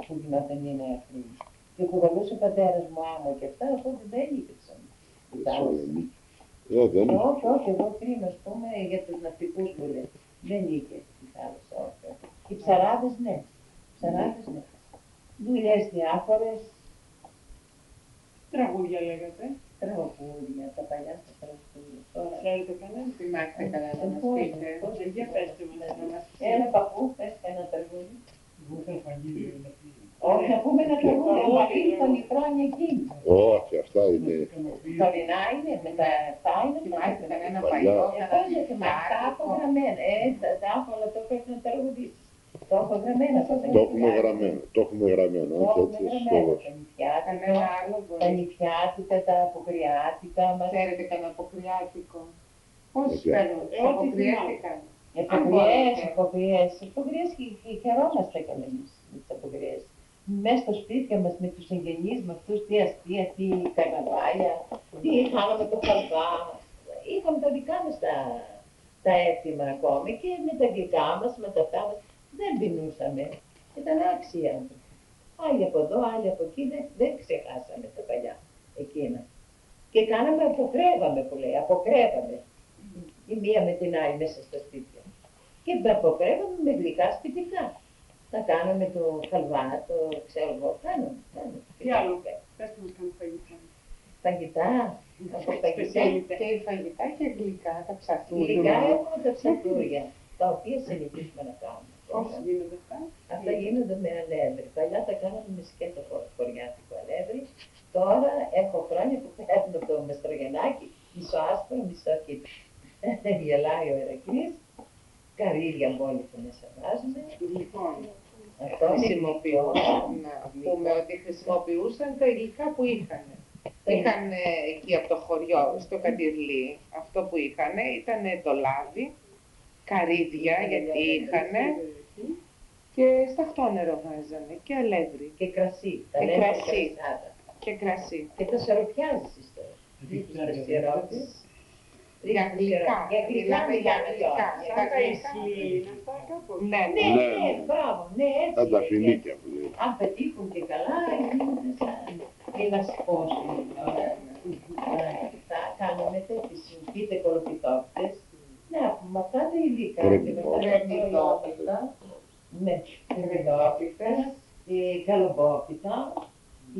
που γινόταν η Νέα Κρίνη. Και κουβαλούσε ο πατέρας μου άμμο και αυτά, οπότε δεν υπήρξαν. Όχι, εγώ κρίμα, ας πούμε, για τους ναυτικούς που λέει. Δεν είχε η θάλασσα, όχι. Οι ψαράδες, ναι. Δουλειές διάφορες. Τραγούδια λέγατε. Τραγούδια, τα παλιά στα τραγούδια. Ξέρετε κανένα? Θυμάστε καλά να μας πείτε. Για πέστε μας. Ένα παππού, πες ένα τραγούδι. Ευαγγέλιο να πει. Όχι, να πούμε ένα τραγούδι, αλλά είναι τα μικράνια εκείνη. Όχι, αυτά είναι. Τωρινά είναι, με τα αυτά είναι. Θυμάστε κανένα παλιό. παλιό, Τα έχω γραμμένα, τα έχω, αλλά το πρέπει να τραγουδήσεις. Το έχω γραμμένα. Το έχουμε γραμμένο, όχι έτσι, στόλος. κανένα άλλο Τα μπορεί. νηφιάτικα, τα αποκριάτικα μας. Ξέρετε κανένα αποκριάτικο? Πώς Οκ. παίρνουν, Ό,τι αποκριάτικα. Αποκριές, χαιρόμαστε καλά εμείς με τις αποκριές. μέσα στα σπίτια μας με τους συγγενείς, με αυτούς, τι αστεία, τι καρναβάλια, τι χάναμε το χαλβά. Είχαμε τα δικά μας τα έθιμα ακόμη και με τα γλυκά μας, με τα αυτά μας. Δεν πεινούσαμε. Ήταν άξιοι άνθρωποι. Άλλοι από εδώ, άλλοι από εκεί, δεν ξεχάσαμε τα παλιά εκείνα. Και κάναμε, αποκρέβαμε που λέει, αποκρέβαμε. Η μία με την άλλη μέσα στα σπίτια. Και αποκρέβαμε με γλυκά σπιτικά. Τα κάναμε το χαλβά, το ξέρω εγώ, κάναμε. Τι άλλο, πες του μας κάνουν φαγητά. Φαγητά, από φαγητά. Και φαγητά και γλυκά, τα ψαθούρια. Γλυκά έχουμε τα ψαθούρια, τα οποία συνηθίζουμε να κάνουμε. Πώς γίνονται αυτά? Αυτά γίνονται με αλεύρι. Παλιά τα κάναμε με σκέτο χωριάτικο αλεύρι. Τώρα έχω χρόνια που παίρνω το μεστρογενάκι, μισό άσπρο, μισό κίτρινο. Γελάει ο Ηρακλής, καρύδια μπόλι που μέσα βάζουμε. Λοιπόν, Αυτό Χρησιμοποιούσαν, να πούμε ότι χρησιμοποιούσαν τα υλικά που είχαν. Είχαν εκεί από το χωριό, στο Καντιρλί, αυτό που είχαν ήταν το λάδι, καρύδια γιατί είχαν και σταχτόνερο βάζανε και αλεύρι. και κρασί. Τα Και λέμε κρασί. κρασάτα. Και κρασί. Και τα σιροπιάζεις τώρα. Ρίχνεις τα σιρόπι. Για γλυκά. Μιλάμε για γλυκά. σαν τα ισλή, είναι αυτά κάπως. Ναι, Ναι, ναι. ναι, μπράβο, ναι, έτσι. Σαν τα έτσι. φιλίκια που λέει. Αν πετύχουν και καλά, γίνονται σαν ένα σπόσο. Θα κάνουμε τέτοιες πίτε κολοπιτόπιτες. Ναι, με αυτά τα υλικά. Κρεμμυδόπιτα. Ναι, κρεμμυδόπιτα, καλομπόπιτα,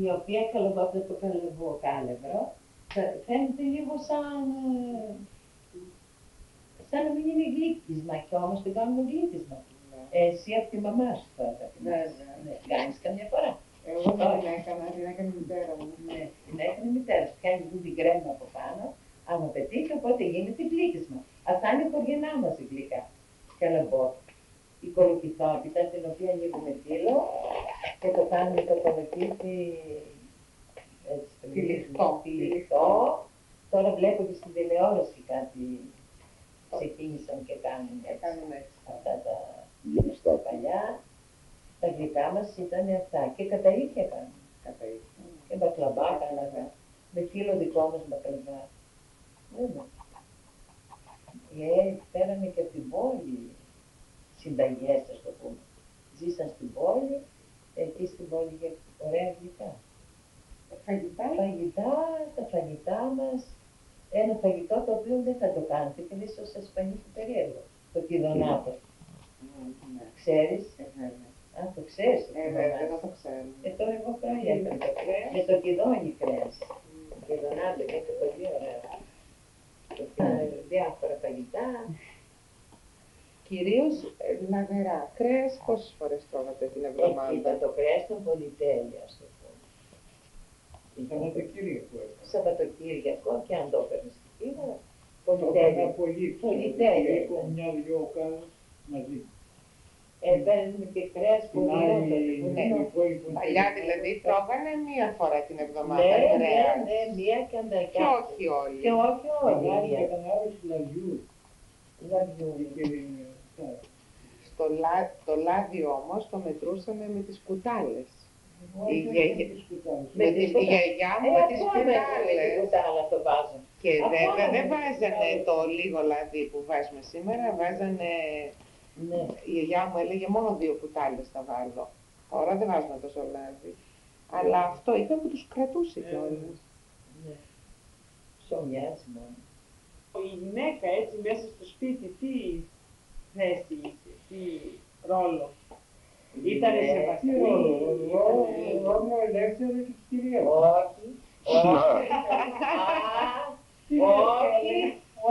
η οποία καλομπόπιτα το καλβοκάλευρο, φαίνεται λίγο σαν να μην είναι γλύκισμα και όμως το κάνουμε γλύκισμα. Εσύ από τη μαμά σου τώρα. Βέβαια. Κάνεις καμιά φορά. Εγώ δεν την έκανα, την έκανε η μητέρα μου. Ναι, την έκανε η μητέρα σου. Κάνει την κρέμα από πάνω. Άμα πετύχει, οπότε γίνεται γλύκισμα. Αυτά είναι η χωριανά μας η γλυκά. Καλαμπόπιτα. Η κολοκυθόπιτα, την οποία ανοίγουμε κύλο και το κάνουμε το κολοκύθι τυλιχτό. Τώρα βλέπω και στην τηλεόραση κάτι ξεκίνησαν και κάνουν έτσι. Αυτά τα Γεμιστά. παλιά. Τα γλυκά μας ήταν αυτά και καταΐθια κάνουμε. Και μπακλαβά κάναμε. Με φίλο δικό μας μπακλαβά. Βέβαια. Φέραμε και από την πόλη συνταγές, ας το πούμε. Ζήσαν στην πόλη, εκεί στην πόλη για ωραία γλυκά. Τα φαγητά μας, ένα φαγητό το οποίο δεν θα το κάνετε και ίσως σας φανεί περίεργο. Το κιδονάτο. Ξέρεις? Αν το ξέρεις. Δεν το ξέρω. Τώρα εγώ χρόνια με το κιδόνι κρέας. Το κιδονάτο και είναι πολύ ωραίο. Διάφορα φαγητά. Κυρίως λαδερά. Κρέας πόσες φορές τρώγατε την εβδομάδα? Κοίτα, το κρέας ήταν πολυτέλεια, ας το πούμε. Σαββατοκύριακο και αν το έπαιρνες στην πίνα, πολυτέλεια. Πολυτέλεια. Μια-δυο κάρες μαζί. Παίρνουμε και κρέας Παλιά δηλαδή τρώγανε μία φορά την εβδομάδα κρέας. Ναι, μία και Και ανταρκά. όχι όλοι. Και όχι όλοι. Κατανάλωση λαδιού. Το λάδι όμως το μετρούσαμε με τις κουτάλες. Με Η γιαγιά μου με τις κουτάλες. κουτάλα το βάζω. Και βέβαια δεν βάζανε το λίγο λάδι που βάζουμε σήμερα, βάζανε... Ναι. Η γιαγιά μου έλεγε μόνο 2 κουτάλες θα βάλω. Τώρα δεν βάζουμε τόσο λάδι. Αλλά αυτό ήταν που τους κρατούσε κιόλας. Ναι. Ψωμιάζει μόνο. Η γυναίκα έτσι μέσα στο σπίτι, τι θέση είχε, τι ρόλο? Ήτανε σεβαστή? Εγώ είμαι ελεύθερο και της κυρίας.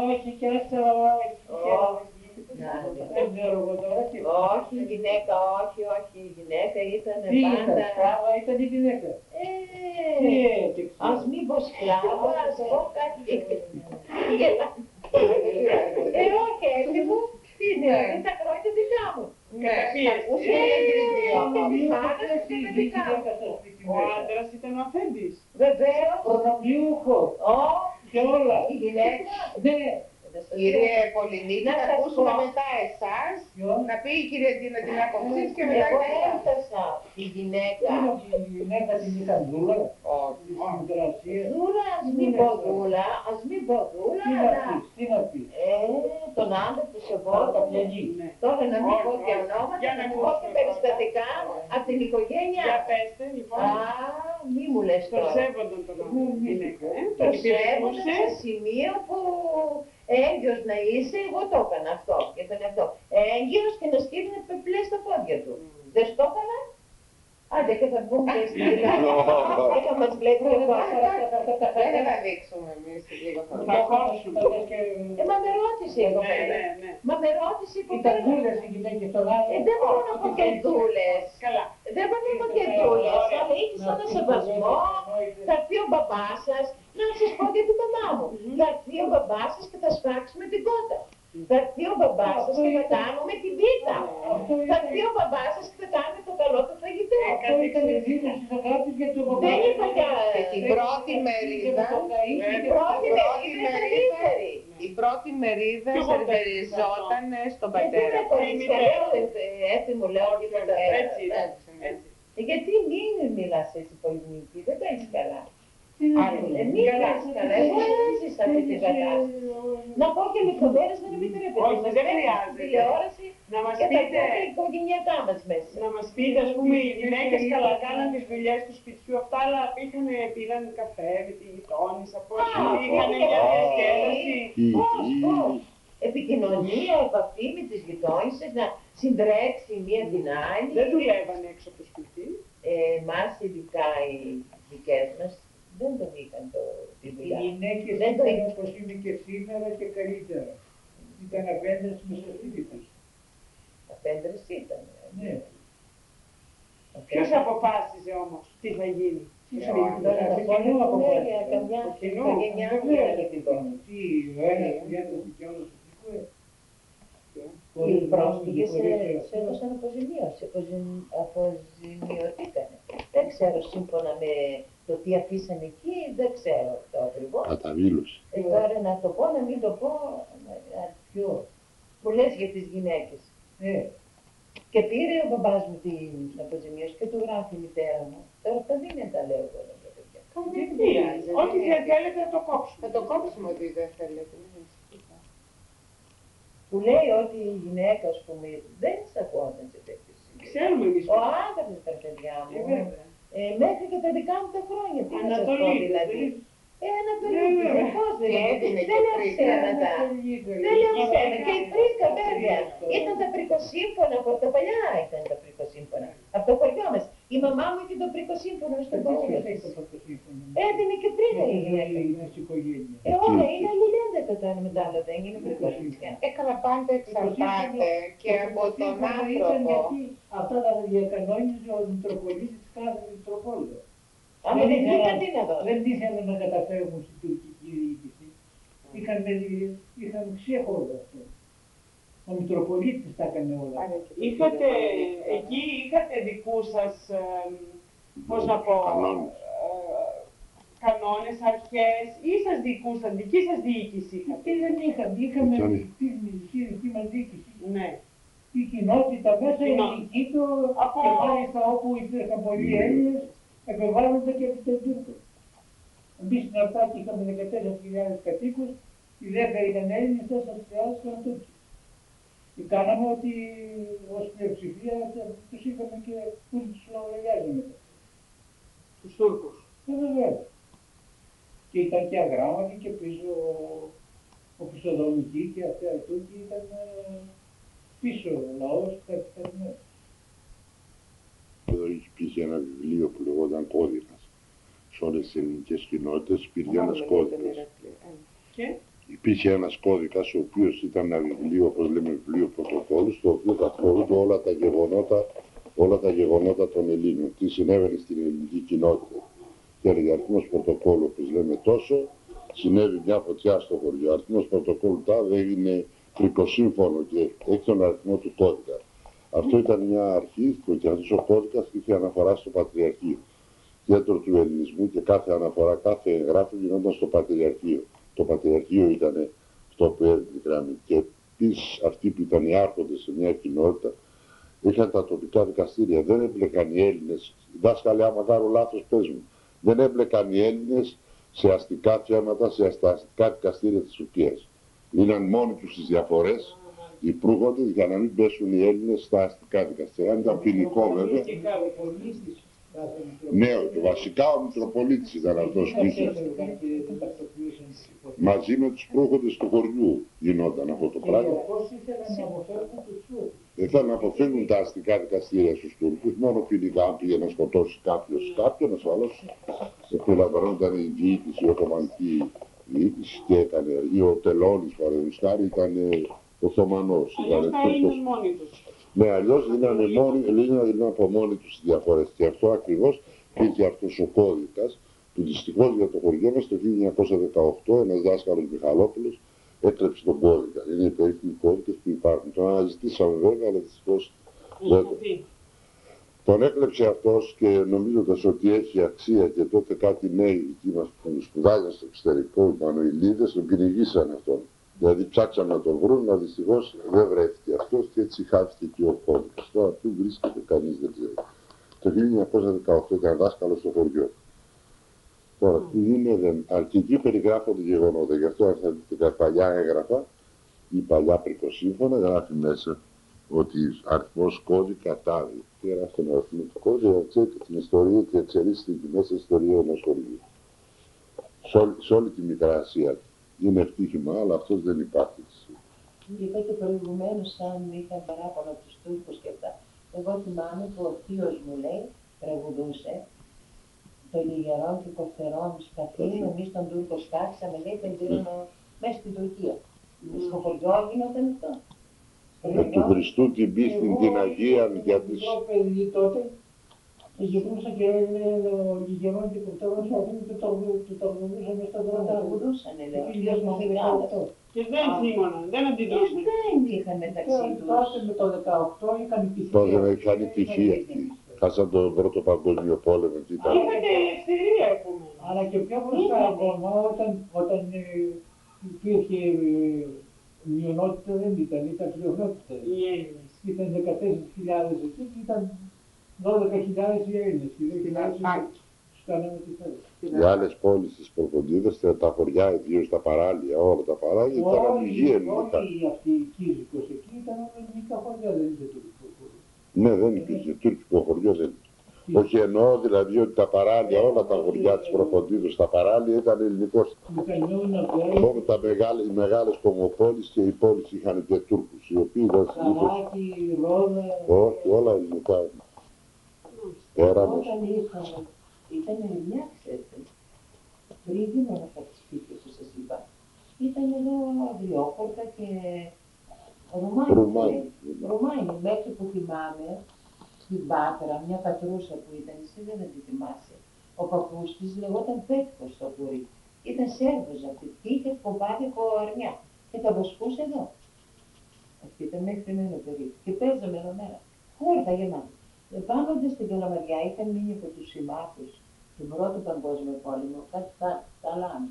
Όχι, και αυτό όχι. Δεν ξέρω εγώ τώρα τι. όχι, η γυναίκα, όχι, η γυναίκα ήταν Τι ήταν, πάντα... σκλάβα ήταν η γυναίκα. Ας μην πω σκλάβα, ας πω κάτι. Όχι, έτσι μου, είναι τα χρόνια δικά μου. Ο άντρας ήταν ο αφέντης. Βεβαίως. Προνομιούχο Όχι, και όλα. η γυναίκα. Ναι. σας Κύριε λέω. Πολυνίκη, Να θα σας ακούσουμε πω. μετά εσάς, Ποιος? να πει η κυρία Ντίνα την άποψή της και μετά Εγώ και εσάς. έφτασα τη γυναίκα. Η γυναίκα την είχαν δούλα, Όχι. τη συνδρασία. Δούλα, ας μην πω δούλα, ας μην πω δούλα, Τι να αλλά πεις, τι να πεις. τον άντρα του Πάρα σεβόταν. καπιανή. Ναι. Τώρα να μην Όχι, πω και όχι. ονόματα, Για να να μην πω και ακούσουμε περιστατικά πρώτα. από την οικογένειά. Για πέστε, λοιπόν. Α, μη μου λες Το τώρα. σέβονταν τον γυναίκα, Το τον σέβονταν υπηρετούσε. σε σημείο που έγκυος να είσαι, εγώ το έκανα αυτό και τον αυτό. Έγκυος και να στείλουν πεπλές στα πόδια του. Δεν στο έκανα. Άντε και θα βγούμε και στην και θα μας βλέπει ο Δεν θα δείξουμε εμείς λίγο θα Θα χώσουμε. Μα με ρώτησε η Ναι, κοπέλα. ναι, ναι. Μα με ρώτησε η Ήταν κοπέλα. δούλες οι γυναίκες στον άλλο. Δεν μπορώ να πω και δούλες. Καλά. Δεν μπορώ να πω και δούλες, αλλά είχες ένα σεβασμό. Θα έρθει ο μπαμπάς σας, να σας πω για την μαμά μου. Θα έρθει ο μπαμπάς σας και θα σφάξουμε την κότα. Θα έρθει ο μπαμπάς σας και θα κάνουμε την πίτα. Θα έρθει ο μπαμπάς σας και θα κάνουμε το καλό του φαγητό. Αυτό ήταν η δήλωση της αγάπης για το παπά. Δεν είπα για την πρώτη μερίδα. την πρώτη μερίδα καλύτερη. Η πρώτη μερίδα Κι εγώ σερβεριζόταν στον Γιατί πατέρα. είναι κορίτσια, λέω, έτσι μου λέω τίποτα. Έτσι, έτσι. Γιατί μην μιλάς έτσι πολυνίκη, δεν κάνεις καλά. Τι να Άλλο. πω. Μην κάνεις καλά, εγώ έζησα αυτή την κατάσταση. Να πω και λεπτομέρειες δεν επιτρέπεται. Όχι, Μας δεν παίρνει χρειάζεται. τηλεόραση Να μας και τα πείτε, πούμε οικογενειακά μας μέσα. να μας πείτε, ας πούμε, οι γυναίκες καλά κάναν τις δουλειές του σπιτιού αυτά, αλλά πήραν καφέ με τη γειτόνισσα, πώς είχαν και μια αυτό. διασκέδαση. Πώς. Επικοινωνία, επαφή με τις γειτόνισσες, να συντρέξει μία την άλλη. Δεν δουλεύαν έξω από το σπίτι. Εμάς ειδικά οι δικές μας δεν τον είχαν τη Οι δουλειά. γυναίκες Δεν το ήταν όπως είναι και σήμερα και καλύτερα. Ήταν απέναντι μέσα σπίτι τους. Απέντρες ήταν. Ναι. Ποιος αποφάσιζε όμως τι θα γίνει. Τι στο θα σπίτι. γίνει, Τώρα το να κοινό πω αποφάσισε. για καμιά Το κοινό. οικογένειά Δεν μου βλέπετε δεν τι είναι κάνω. Τι, ο ένας διέτρεφε κι άλλος ευτυχώς. Οι πρόσφυγες έδωσαν αποζημίωση, αποζημιωθήκανε. Δεν ξέρω σύμφωνα με το τι αφήσανε εκεί, δεν ξέρω το ακριβώς. Καταβήλωση. Τώρα να το πω, να μην το πω, Ποιο. που λες για τις γυναίκες. Και πήρε ο μπαμπάς μου την αποζημίωση και του γράφει η μητέρα μου. Τώρα αυτά δεν τα λέω εγώ τα παιδιά. Δεν πειράζει. Ό,τι δεν θέλετε να το κόψουμε. Θα το κόψουμε ότι δεν θέλετε. Που λέει ότι η γυναίκα, ας πούμε, δεν εισακούγονταν σε τέτοιες σημείες. Ξέρουμε εμείς. Ο άντρας τα παιδιά μου, Βέβαια. μέχρι και τα δικά μου τα χρόνια, τι να σας πω Ανατολή, δηλαδή. δηλαδή. Ανατολή, πώς δηλαδή, δεν λέω ψέματα. Δεν λέω ψέματα. Και η Τρίκα βέβαια, ήταν τα πρικοσύμφωνα, από τα παλιά ήταν τα πρικοσύμφωνα. Από το χωριό μας. Η μαμά μου είχε το πρικοσύμφωνο στο κόμμα της. Έδινε και τρίτα η γυναίκα. Όλα είναι αλληλένδετα το ένα με το άλλο, δεν είναι πρικοσύμφωνα. Έκανα πάντα εξαρτάται και από τον άνθρωπο. Αυτά τα διακανόνιζε ο Μητροπολίτης κάθε Μητροπόλιο. Άμα δεν είχαν τι να δώσουν. Δεν ήθελαν να καταφέρουν στην τουρκική διοίκηση. Είχαν ξέχωρο αυτό. Ο Μητροπολίτης τα έκανε όλα. Εκεί είχατε δικούς σας, πώς να πω, Κανόνες. κανόνες, αρχές, ή σας δικούσαν, δική σας διοίκηση είχατε. Αυτοί δεν είχαμε Ποιος? τη δική μας διοίκηση. Ναι. Η κοινότητα μέσα, η Κοινότητα. δική του Από- και μάλιστα όπου υπήρχαν πολλοί Έλληνες, επεβάλλονται και από τον Τούρκο. Εμείς στην Αρπάκη είχαμε 14.000 κατοίκους, οι 10 ήταν Έλληνες, 4.000 ήταν Τούρκοι. Και κάναμε ότι ως πλειοψηφία τους είχαμε και όλοι τους λογαριάζαμε. Τους Τούρκους. Βέβαια. Και ήταν και αγράμματοι και πίσω ο Χρυσοδομητή και αυτά οι Τούρκοι ήταν πίσω ο λαός καθυστερημένος. Εδώ υπήρχε ένα βιβλίο που λεγόταν Κώδικας. Σε όλες τις ελληνικές κοινότητες υπήρχε ένας κώδικας. Και Υπήρχε ένας κώδικας ο οποίος ήταν ένα βιβλίο, όπως λέμε βιβλίο πρωτοκόλλου, στο οποίο καταχωρούνται όλα τα γεγονότα των Ελλήνων. Τι συνέβαινε στην ελληνική κοινότητα. Και έλεγε αριθμός πρωτοκόλλου, όπως λέμε τόσο, συνέβη μια φωτιά στο χωριό. Αριθμός πρωτοκόλλου τάδε έγινε πρικοσύμφωνο και έχει τον αριθμό του κώδικα. Αυτό ήταν μια αρχή και αυτός ο κώδικας είχε αναφορά στο Πατριαρχείο. Κέντρο του ελληνισμού και κάθε αναφορά, κάθε εγγράφη γινόταν στο Πατριαρχείο. Το Πατριαρχείο ήταν αυτό που έδινε η γραμμή. Και επίσης αυτοί που ήταν οι άρχοντες σε μια κοινότητα είχαν τα τοπικά δικαστήρια. Δεν έμπλεκαν οι Έλληνες. Δάσκαλε, άμα κάνω λάθος, πες μου. Δεν έμπλεκαν οι Έλληνες σε αστικά θέματα, σε αστικά δικαστήρια της Τουρκίας. Μείναν μόνοι τους στις διαφορές οι προύγοντες για να μην πέσουν οι Έλληνες στα αστικά δικαστήρια. Αν ήταν ποινικό βέβαια. Ναι, βασικά ο Μητροπολίτης ήταν αυτός που είχε. Μαζί με τους προύγοντες του χωριού γινόταν αυτό το πράγμα. Ήθελαν να αποφύγουν τα αστικά δικαστήρια στους Τούρκους, μόνο ποινικά αν πήγε να σκοτώσει κάποιος κάποιον, ασφαλώς επιλαμβανόταν η διοίκηση, η Οθωμανική διοίκηση και έκανε, ή ο Τελώνης παραδείγματος χάρη ήταν ο Οθωμανός. Αλλιώς θα έγιναν μόνοι τους. Ναι, αλλιώς γίνανε από μόνοι τους τις διαφορές. Και αυτό ακριβώς υπήρχε αυτός ο κώδικας που δυστυχώς για το χωριό μας το 1918 ένας δάσκαλος Μιχαλόπουλος έκλεψε τον κώδικα. Είναι οι περίφημοι κώδικες που υπάρχουν. Τον αναζητήσαμε βέβαια, αλλά δυστυχώς δεν τον έκλεψε αυτός και νομίζοντας ότι έχει αξία και τότε κάτι νέοι εκεί μας που σπουδάζαν στο εξωτερικό, οι Μανοηλίδες, τον κυνηγήσαν αυτόν. Δηλαδή ψάξαν να τον βρουν, αλλά δυστυχώς δεν βρέθηκε αυτός και έτσι χάθηκε και ο κώδικας. Τώρα πού βρίσκεται κανείς δεν ξέρει. Το 1918 ήταν δάσκαλος στο χωριό. Τώρα τι είναι, και εκεί περιγράφονται γεγονότα. Γι' αυτό αν θα δείτε τα παλιά έγγραφα ή παλιά πρικοσύμφωνα γράφει μέσα ότι αριθμός κώδικα τάδε. Και γράφει τον αριθμό του κώδικα για να ξέρετε την ιστορία και εξελίσσεται εκεί μέσα η ιστορία ενός χωριού. Σε όλη τη Μικρά Ασία. Είναι ευτύχημα, αλλά αυτός δεν υπάρχει. Είπα και προηγουμένως, αν είχαν παράπονα από τους Τούρκους και αυτά. Εγώ θυμάμαι που ο θείος μου λέει, τραγουδούσε, το λιγερόν και κοφτερόν σκαφήν, εμείς τον Τούρκο σκάξαμε, λέει, τον πήραμε μέσα στην Τουρκία. Στο χωριό γινόταν αυτό. Του Χριστού την πίστη την Αγία για τις... Εγώ παιδί τότε, γυρνούσα και ο λιγερόν και κοφτερόν σκαφήν του τραγουδούσαν μέσα στον δρόμο. Τραγουδούσαν, λέει. Και δεν θύμωναν, δεν αντιδρούσαν. Δεν είχαν μεταξύ τους. Τότε με το 18 είχαν τυχεία. Τότε είχαν τυχεία εκεί. Χάσαν τον Πρώτο Παγκόσμιο Πόλεμο και ήταν. Είχατε ελευθερία, επομένως. Αλλά και πιο μπροστά ακόμα, όταν υπήρχε μειονότητα δεν ήταν πλειονότητα. Οι Έλληνες. Ήταν 14.000 εκεί και ήταν 12.000 οι Έλληνες. Οι 2.000 τους κάναμε τι θέλουν. Οι άλλες πόλεις της Προποντίδας, τα χωριά, ιδίως τα παράλια, όλα τα παράλια ήταν αμυγή ελληνικά. Όλοι αυτοί οι Κίζικος εκεί ήταν ελληνικά χωριά, δεν είχε τουρκικό χωριό. Ναι, δεν υπήρχε τουρκικό χωριό, δεν. Όχι εννοώ δηλαδή ότι τα παράλια, όλα τα χωριά της Προποντίδος, τα παράλια ήταν ελληνικός. Μόνο οι μεγάλες κομμοπόλεις και οι πόλεις είχαν και Τούρκους, οι οποίοι δεν Καράκι, Ρόδα... Όχι, όλα ελληνικά. Έραμος. Όταν ήρθαμε, ήταν μια, ξέρετε, πριν γίνουν αυτά τις σπίτια που σας είπα, ήταν εδώ αγριόχορτα και Ρουμάνοι. Μέχρι που θυμάμαι, στην Πάτρα, μια πατρούσα που ήταν, εσύ δεν τη θυμάσαι, ο παππούς της λεγόταν Πέτκος στο κουρί. Ήταν Σέρβος αυτή και είχε κομπάδικο αρνιά και τα βοσκούσε εδώ. Αυτή ήταν μέχρι μένα περίπου και παίζαμε εδώ μέρα. Χόρτα γεμάτα. Επάνοντας στην Καλαμαριά είχαν μείνει από τους συμμάχους του Πρώτου Παγκόσμιου Πόλεμου, κάτι θαλάμι.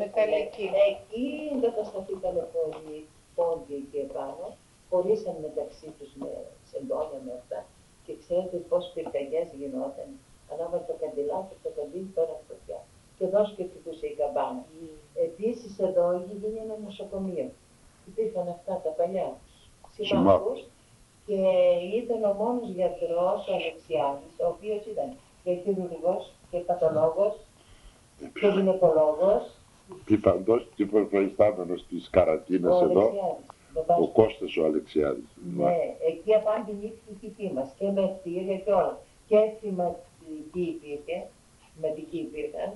Μεταλλική. Εκεί εγκατασταθήκανε πολλοί πόντοι εκεί επάνω, χωρίσαν μεταξύ τους με σεντόνια με αυτά και ξέρετε πώς πυρκαγιές γινόταν. Ανάβανε το καντιλάκι, το καντήλι πέρα φωτιά και εδώ σκεφτικούσε η καμπάνα. Επίσης εδώ είχε γίνει ένα νοσοκομείο. Υπήρχαν αυτά τα παλιά συμμάχους και ήταν ο μόνος γιατρός ο Αλεξιάδης, ο οποίος ήταν και χειρουργός και πατολόγος και γυναικολόγος. Παντός και προϊστάμενος της καραντίνας εδώ, ο Κώστας ο Αλεξιάδης. Ναι, εκεί απάντη νύχτη η τύπη μας και με κτίρια και όλα. Και θυματική υπήρχε, θυματική υπήρχαν.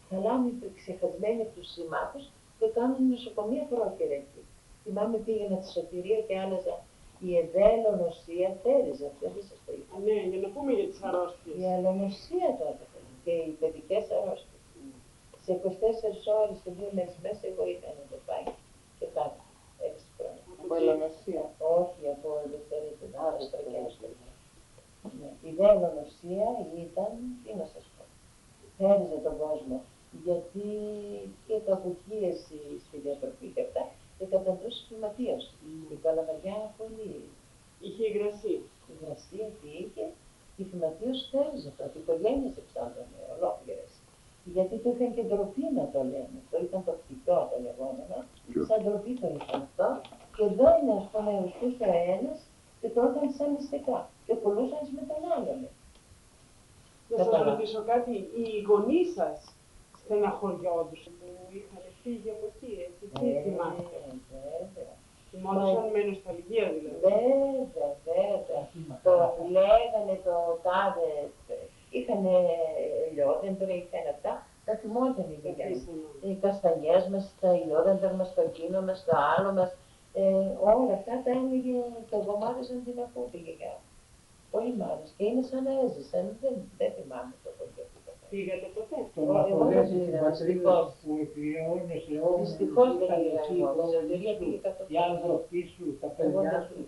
Θαλάμοι ξεχασμένοι από τους συμμάχους και κάνουν νοσοκομεία πρόκειρα εκεί. Θυμάμαι πήγαινα στη σωτηρία και άλλαζα η ευέλονοσία θέριζε, δεν σας το είπα. Ναι, για να πούμε για τις αρρώστιες. Η ελονοσία τότε και οι παιδικές αρρώστιες. Σε 24 ώρες και 2 μέρες μέσα εγώ είχα να το πάει και κάτι, 6 χρόνια. Από ελονοσία. Όχι, από ελευθερία, άρρωστα και άρρωστα. Η ελονοσία ήταν, τι να σας πω, θέριζε τον κόσμο. Γιατί και τα απουχίες στη διατροφή και αυτά εκαταντούσε φυματίως. Η Καλαμαριά πολύ. Είχε υγρασία. Η υγρασία τι είχε, η φυματίως θέριζε τότε, οι οικογένειες εξάδανε ολόκληρες. Γιατί το είχαν και ντροπή να το λένε. Αυτό ήταν το φτικό το λεγόμενο. Σαν ντροπή το είχαν αυτό. Και δεν, ας πούμε, ουστούσε ο ένας και το έκανε σαν μυστικά. Και πουλούσαν με τον άλλον. Να σας ρωτήσω κάτι, οι γονείς σας στεναχωριόντουσαν που είχαν φύγει από εκεί, έτσι, τι θυμάστε? Βέβαια. Θυμόντουσαν με νοσταλγία δηλαδή. Βέβαια. Το λέγανε το τάδε, είχαν ελιόδεντρα, είχαν αυτά, τα θυμόταν οι γιαγιάς. Οι καστανιές μας, τα ελιόδεντρα μας, το εκείνο μας, το άλλο μας, όλα αυτά τα έλεγε και εγώ μ' άρεσαν την ακούω τη γιαγιά. Πολύ μ' άρεσε και είναι σαν να έζησαν, δεν θυμάμαι το χωριό. Πήγατε ποτέ? Το να φορέσει την πατρίδα που εκβιώνεσαι όμως, Δυστυχώς δεν ήταν πήγα εσύ, εγώ, οι άνθρωποι σου, τα παιδιά σου,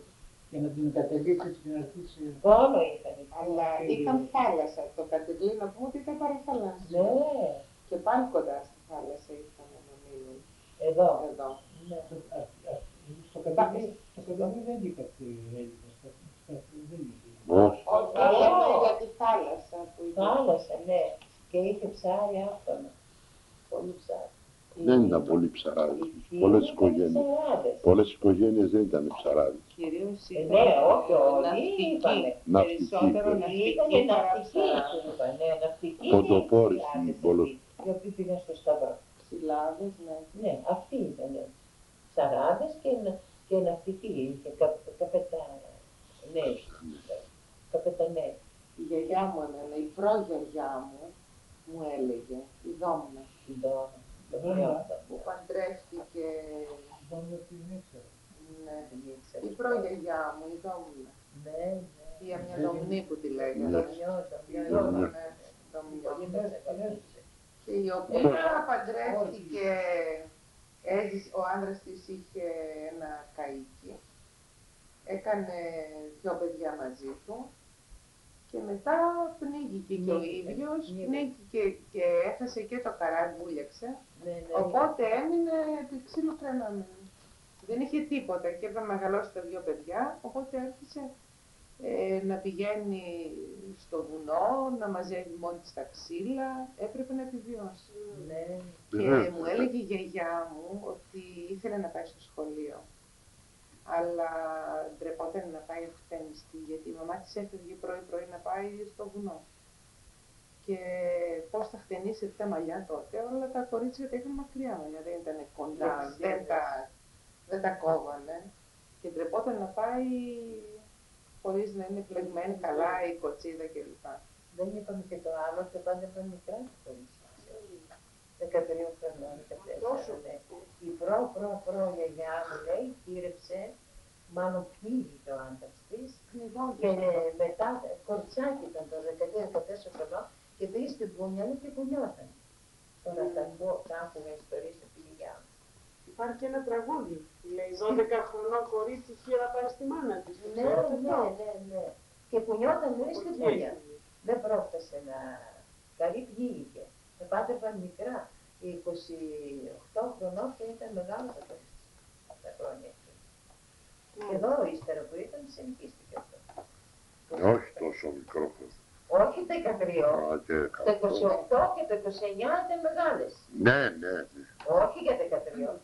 και να την εγκαταλείψεις και να αρχίσεις. Μόνο είχαν. Αλλά είχαν θάλασσα. Το Κατερλή να πούμε ότι ήταν παραθαλάσσιο. Ναι. Και πάλι κοντά στη θάλασσα ήρθαν να μείνουν. Εδώ. Ναι. Στο Κατερλή δεν είχατε Έλληνες, δεν είχε. Όχι. Όχι, λέμε για τη θάλασσα που ήταν. Θάλασσα, ναι. Και είχε ψάρι άφθονα. Πολύ ψάρι. Δεν ήταν πολύ ψαράδες. Πολλές οικογένειες δεν ήταν ψαράδες. Κυρίως Ναι, ήταν όχι όλοι είπανε. Περισσότερο ναυτική Ήτανε παρά ναυτική, ψαράδες. είπανε, ναυτική. Ποντοπόρες οι πολλές. οι οποίοι πήγαν στο Σταυρό. Συλλάβες, ναι. Ναι, αυτοί ήταν. Ψαράδες και ναυτικοί. Είχε καπεταναίοι. Η γιαγιά μου εμένα, η προγιαγιά μου, μου έλεγε, η Δόμνα, που παντρεύτηκε, ναι, η προγιαγιά μου, η Δόμνα. Ή μια Δομνή που τη λέγανε. Και η οποία παντρεύτηκε, ο άντρας της είχε ένα καΐκι, έκανε 2 παιδιά μαζί του και μετά πνίγηκε και ο ίδιος, πνίγηκε και έχασε και το καράβι, βούλιαξε, οπότε έμεινε επί ξύλου κρεμάμενο. Δεν είχε τίποτα και έπρεπε να μεγαλώσει τα 2 παιδιά, οπότε άρχισε να πηγαίνει στο βουνό, να μαζεύει μόνη της τα ξύλα, έπρεπε να επιβιώσει. Και μου έλεγε η γιαγιά μου ότι ήθελε να πάει στο σχολείο, αλλά ντρεπόταν να πάει ευθένιστη, γιατί η μαμά της έφευγε πρωί-πρωί να πάει στο βουνό. Και πώς θα χτενίσει τα μαλλιά τότε, όλα τα κορίτσια τα είχαν μακριά μαλλιά, δεν ήταν κοντά, δεν τα κόβανε. Και ντρεπόταν να πάει χωρίς να είναι πλεγμένη καλά η κοτσίδα κλπ. Δεν είπαμε και το άλλο, και πάντα ήταν μικρά τα κορίτσια. 13 χρονών, 14. Η προ γιαγιά μου λέει, γύρεψε, μάλλον πνίγηκε ο άντρας της. Και μετά, κοριτσάκι ήταν το 13-14 χρονών, και πήγε στην πούνια και κουνιόταν. Τώρα θα άκουγα ιστορίες από τη γιαγιά μου. Υπάρχει και ένα τραγούδι, λέει 12 χρονών κορίτσι χείρα πάει στη μάνα της. Ναι. Και κουνιόταν λέει στην πούνια. Δεν πρόφτασε να... Καλή βγήκε. Με πάτρευαν μικρά. Οι 28 χρονών και ήταν μεγάλο τα κορίτσια. Από τα χρόνια εκεί. Και εδώ ύστερα που ήταν συνεχίστηκε αυτό. Όχι τόσο μικρό. Όχι τα 13. Τα 28 και τα 29 ήταν μεγάλες. Ναι. Όχι για τα 13.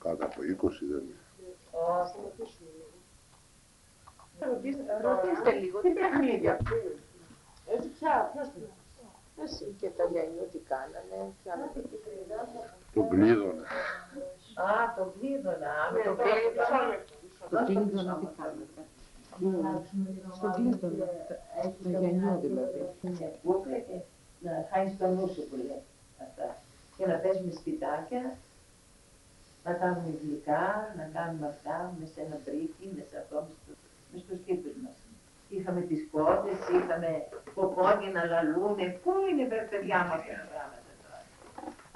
Κάτω από 20 δεν είναι. Ρωτήστε λίγο τι παιχνίδια. Έτσι πια, ποιος Εσύ και τα γιανιού τι κάνανε, τι άλλο Το κλείδωνα. Το κλείδωνα. Το κλείδωνα τι κάνετε. Στο κλείδωνα, το γιανιού δηλαδή. Πού πρέπει να χάσεις το νου σου που λέει αυτά. Και να παίζουμε σπιτάκια, να κάνουμε γλυκά, να κάνουμε αυτά, μες σε ένα μπρίφι, μες σε αυτό, μες στους κήπους μας. Είχαμε τις κότες, είχαμε κοκόνια να λαλούνε. Πού είναι παιδιά μου αυτά τα πράγματα τώρα.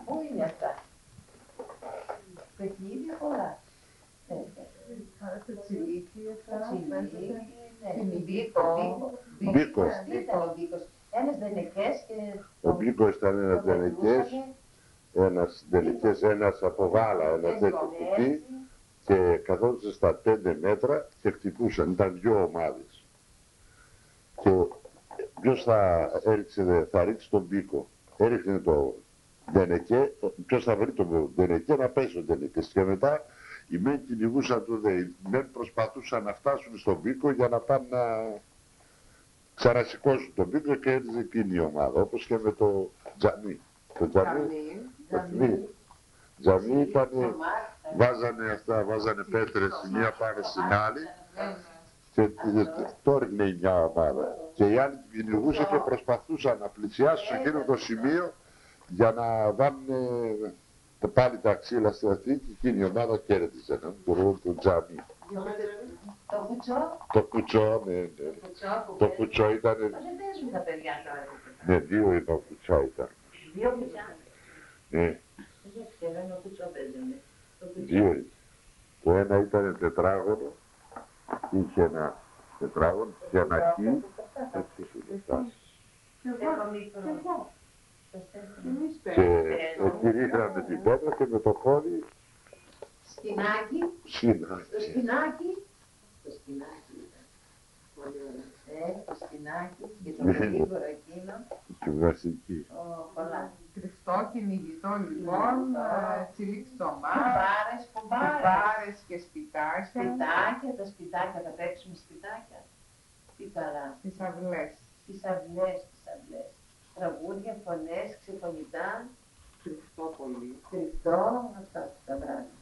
Πού είναι αυτά. Παιχνίδια πολλά. Το τσιλίκι, ναι. Μπίκο. Μπίκο. Τι ήταν ο μπίκος. Ένας δενεκές και... Ο Μπίκος ήταν ένας δενεκές, ένας από γάλα, ένα τέτοιο κουτί και καθόντουσαν στα 5 μέτρα και χτυπούσαν, ήταν 2 ομάδες. Και ποιος θα ρίξει τον Μπίκο, έριχνε το δενεκέ, ποιος θα βρει τον δενεκέ να πέσει ο δενεκές και μετά οι μεν κυνηγούσαν το δε, οι μεν προσπαθούσαν να φτάσουν στον Μπίκο για να πάνε να ξανασηκώσουν τον Μπίκο και έρθει εκείνη η ομάδα, όπως και με το τζαμί. Το τζαμί ήταν, βάζανε πέτρες η μία πάνω στην άλλη και το ρίχνε μια ομάδα. Και οι άλλοι την κυνηγούσαν και προσπαθούσαν να πλησιάσουν σε εκείνο το σημείο για να βάλουν πάλι τα ξύλα στην αυτή και εκείνη η ομάδα κέρδιζε, το τζαμί. Το κουτσό. Το κουτσό, ναι. Το κουτσό ήταν... Δεν παίζουν τα παιδιά τώρα. Ναι, 2 είναι ο κουτσό ήταν. 2 κουτσά. Ναι. Δεν ο κουτσό παίζουν. 2 είναι. Το ένα ήταν τετράγωνο, είχε ένα τετράγωνο και ένα χ, έτσι σου φτάσει. Και εκεί ρίχναμε την πέτρα και με το χώρι... Σπινάκι. Το σπινάκι ήταν. Πολύ ωραία. Το σπινάκι και το γρήγορο εκείνο. Και βγαστική. Πολλά. Κρυφτό κυνηγητό λοιπόν, τσιλίξτομα, κουμπάρες και σπιτάκια. Τα σπιτάκια, θα παίξουμε σπιτάκια. Τι καλά. Τις αυλές. Τις αυλές. Τραγούδια, φωνές, ξεφωνητά. Κρυφτό πολύ. Κρυφτό, αυτά τα βράδια.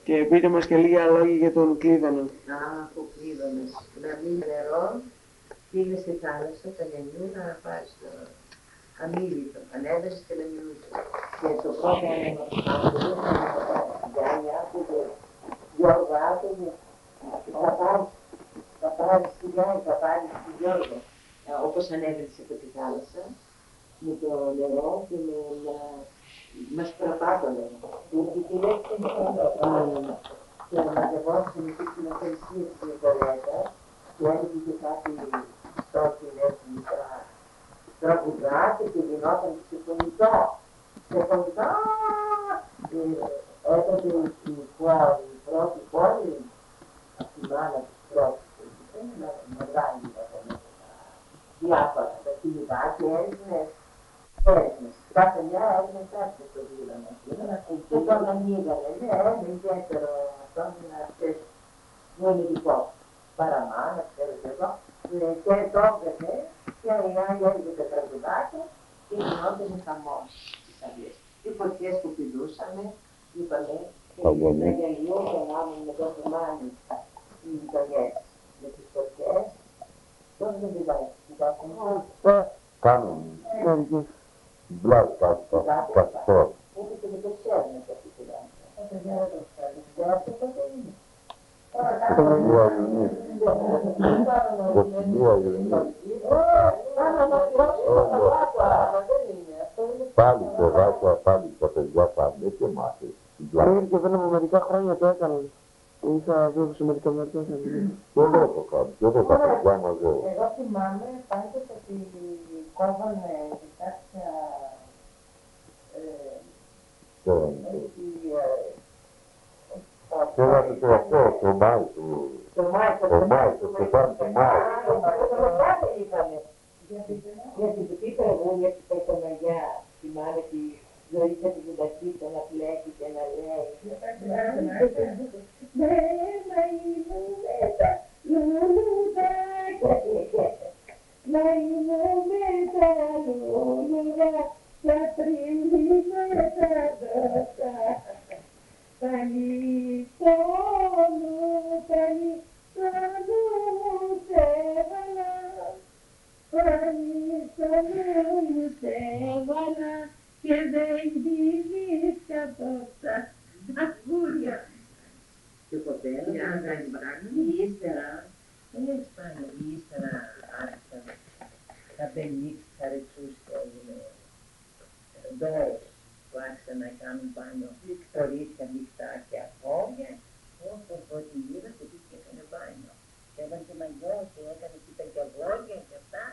Και πείτε μας και λίγα λόγια για τον Κλείδωνο. Από Κλείδωνος. Να μην νερό, πήγε στη θάλασσα, τα νερού να πάρεις το αμήλυτο. Ανέβασες και να μιλούσες. Και το πρώτο Γιάννη άκουγε, Γιώργο άκουγε, θα πάρεις τη Γιάννη, θα πάρεις τη Γιώργο. Όπως ανέβησε από τη θάλασσα, με το νερό και μας προπάτωνε. Γιατί τη λέξη και μαζευόσαμε εκεί στην Αφαιρεσία στην Νικολέτα και έλεγε και κάτι στόχιν έτσι τα τραγουδάκια και γινόταν ξεφωνητό. Ξεφωνητό! Έκτοτε η πρώτη πόλη, από τη μάνα της πρώτης, ήταν μεγάλη διάφορα, τα κυνηγάκια έριχνες. Κάθε μια έγινε κάτι στο Κλείδωνο. Και τον ανοίγανε, είναι ιδιαίτερο αυτό, είναι ειδικό. Παραμάνα, ξέρω και εγώ. Και το έβγαινε και η άλλη έργε τα τραγουδάκια και γινόταν χαμός στις αυλές. Οι φωτιές που πηδούσαμε, είπαμε, και τα γυαλιού κάναμε με το θεμάνι οι γυαλιές με τις φωτιές. Τώρα δεν πηδάει, Κάνουν. Μπλάκ, παστό. Ούτε και δεν το ξέρουν αυτό που πηδάνε. Αυτό τότε είναι. Πάλι το Βάκουα, πάλι τα παιδιά πάνε και μάθει. Μέχρι και πριν από μερικά χρόνια το έκαναν. Είχα δει σε μερικά μέρες. Και εδώ το κάνουν, και εδώ τα παιδιά μαζεύουν. Εγώ θυμάμαι πάντως ότι κόβανε κάποια Κόβανε το αυτό, το Μάη του. Το Στεφάν του Μάη. Γιατί το τι τραγούδια του Πορτομαγιά, θυμάμαι τη ζωή θα την κουμπακίτω να πλέκει και να λέει. Μένα είμαι τα λουλουδάκια, να είμαι με τα λουλουδά, τα τρίμη με τα δόσα. Πανιστόνου σε έβαλα, πανιστόνου σε έβαλα και δεν δίνεις καθόσα. Ακούγια. Και ποτέ δεν κάνει πράγμα. Ύστερα, δεν έχεις πάνω, ύστερα άρχισαν τα μπενίξ, τα ρετσούς και έγινε ντόρες που άρχισαν να κάνουν πάνω κορίτσια, μεικτά και αγόρια. Όσο από ό,τι είδα, το πήγε έκανε μπάνιο. Έβαλε και μαγιό και έκανε και τα γιαβόλια και αυτά.